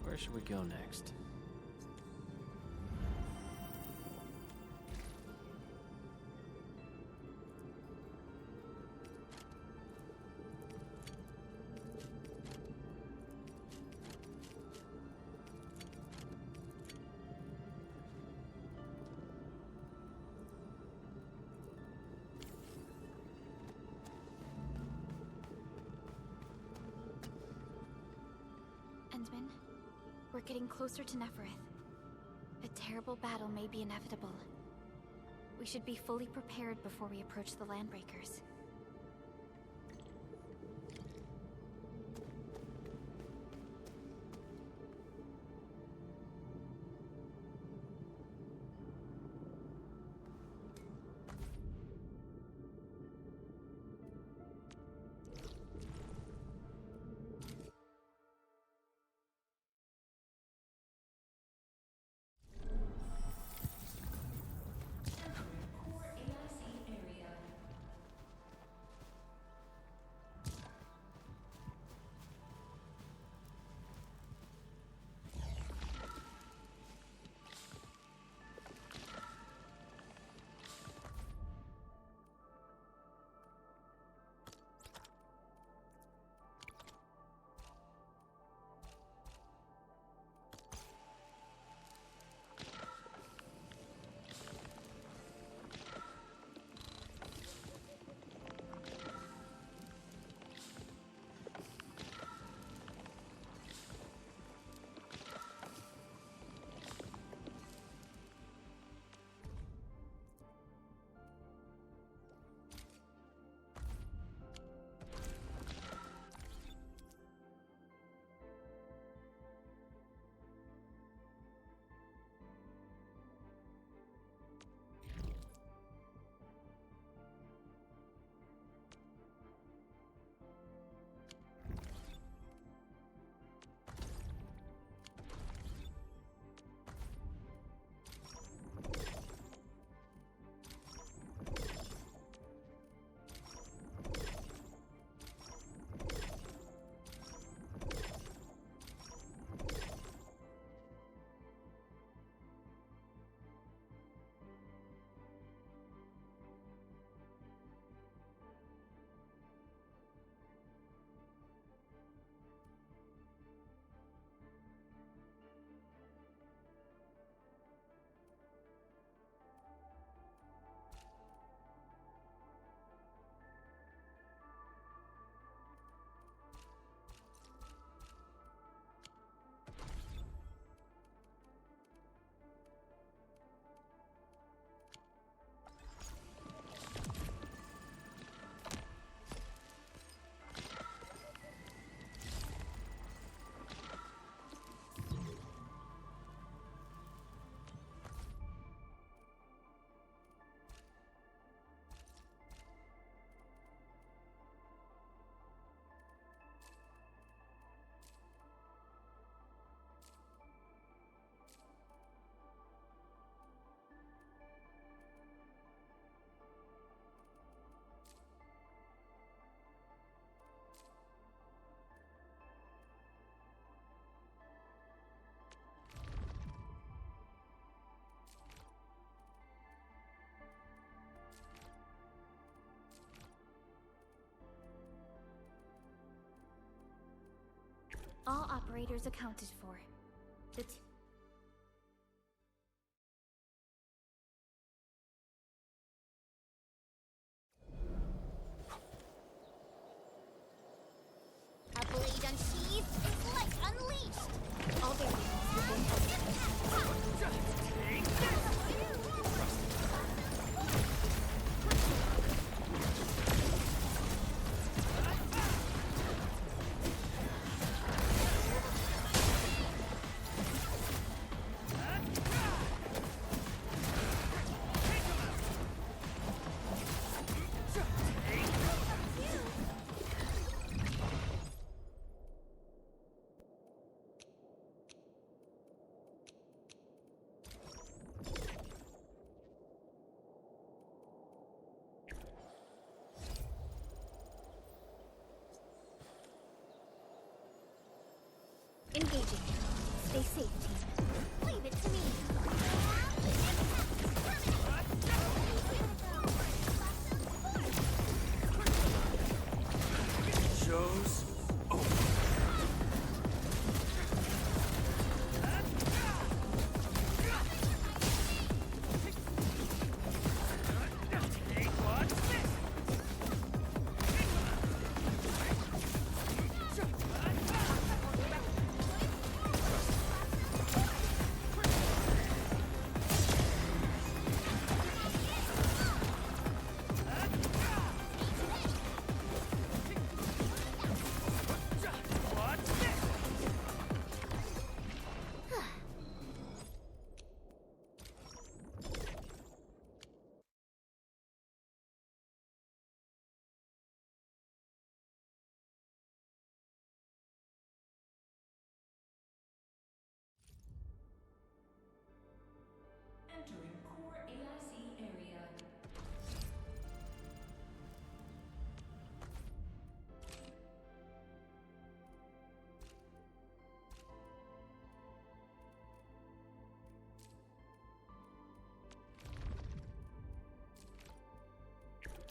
Where should we go next? Endman, we're getting closer to Nefereth. A terrible battle may be inevitable. We should be fully prepared before we approach the Landbreakers. All operators accounted for. A blade unsheathed is light unleashed! All variables engaging. Stay safe, team. Leave it to me! Show's over. Entering core AIC area.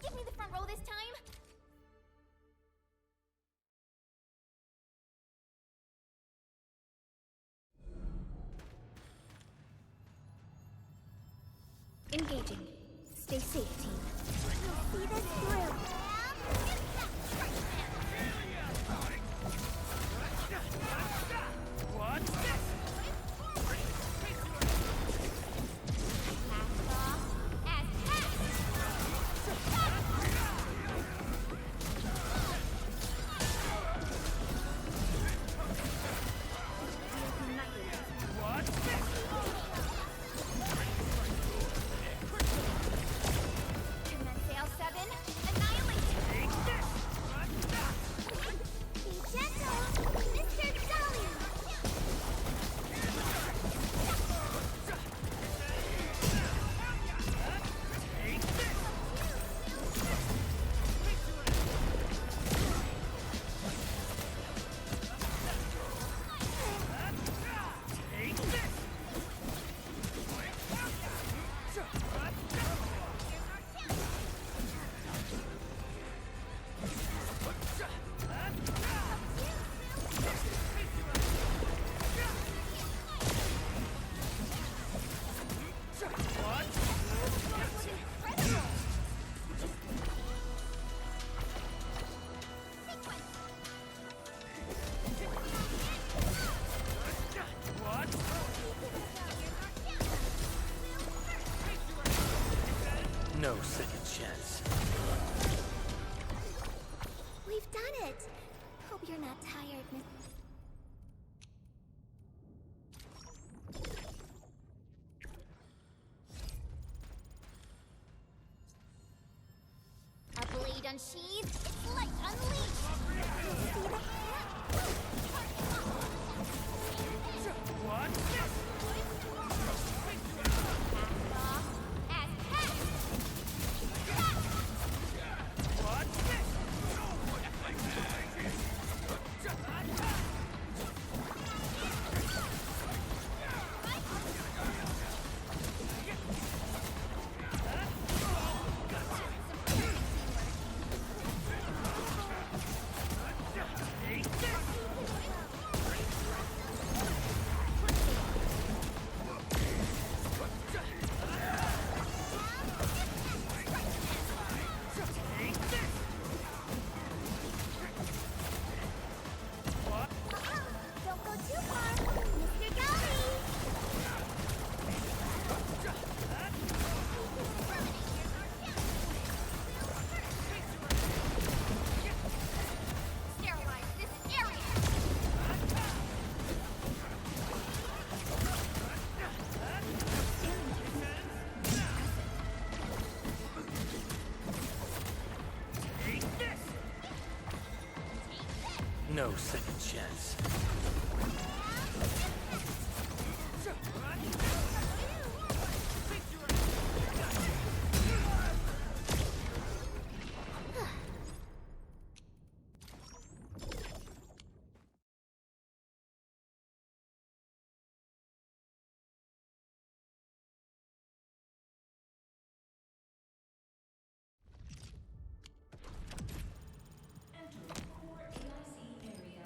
Give me the front row this time! Engaging. Stay safe, team. See this through! No second chance. We've done it! Hope you're not tired, Miss... A blade unsheathed, its light unleashed! See the... No second chance. Entering core AIC area.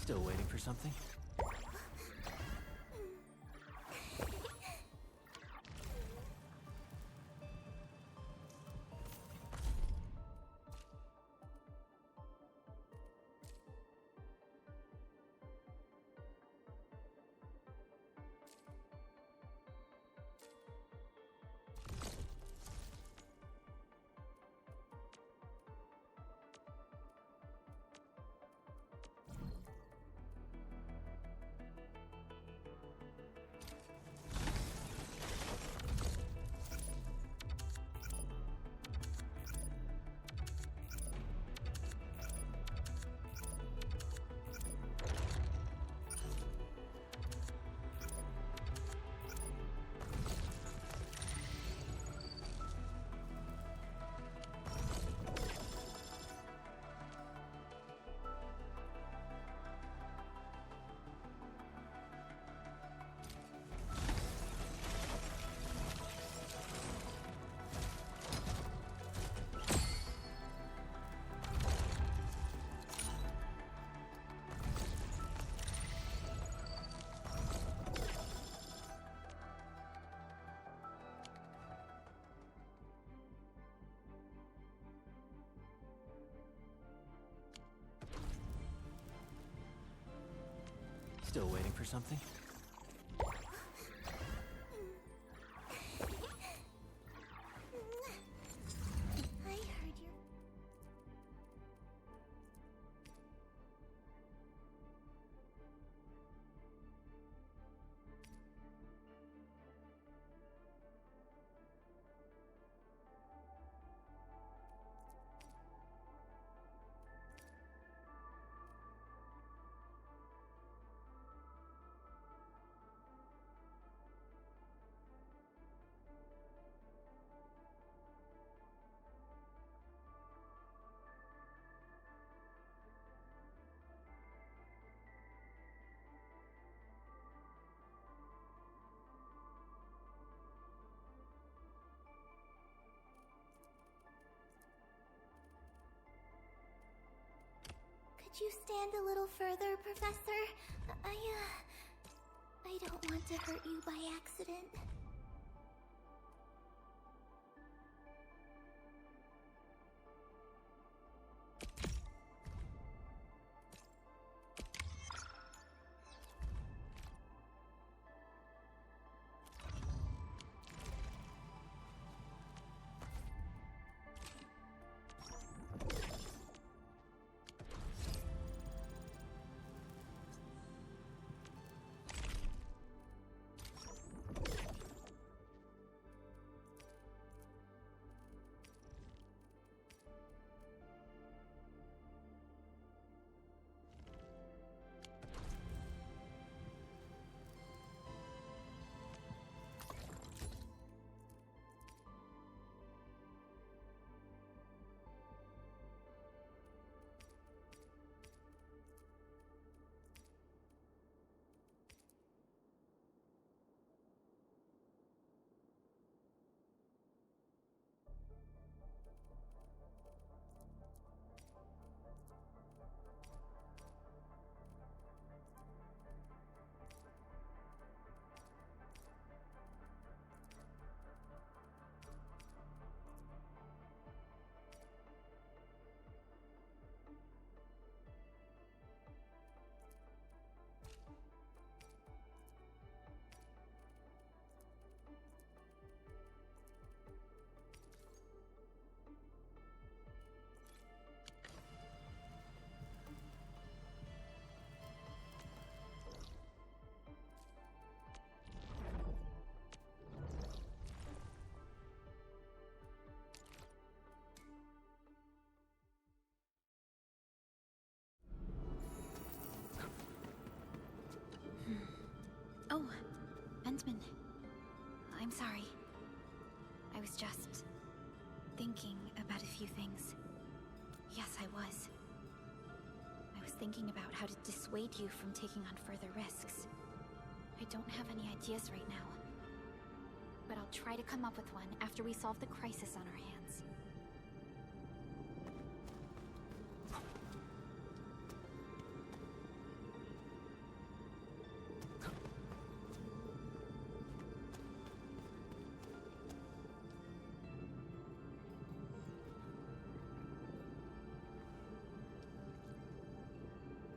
Still waiting for something? Still waiting for something? I heard your... Could you stand a little further, Professor? I don't want to hurt you by accident. Oh, Bentman. I'm sorry. I was just thinking about a few things. Yes, I was. I was thinking about how to dissuade you from taking on further risks. I don't have any ideas right now. But I'll try to come up with one after we solve the crisis on our hands.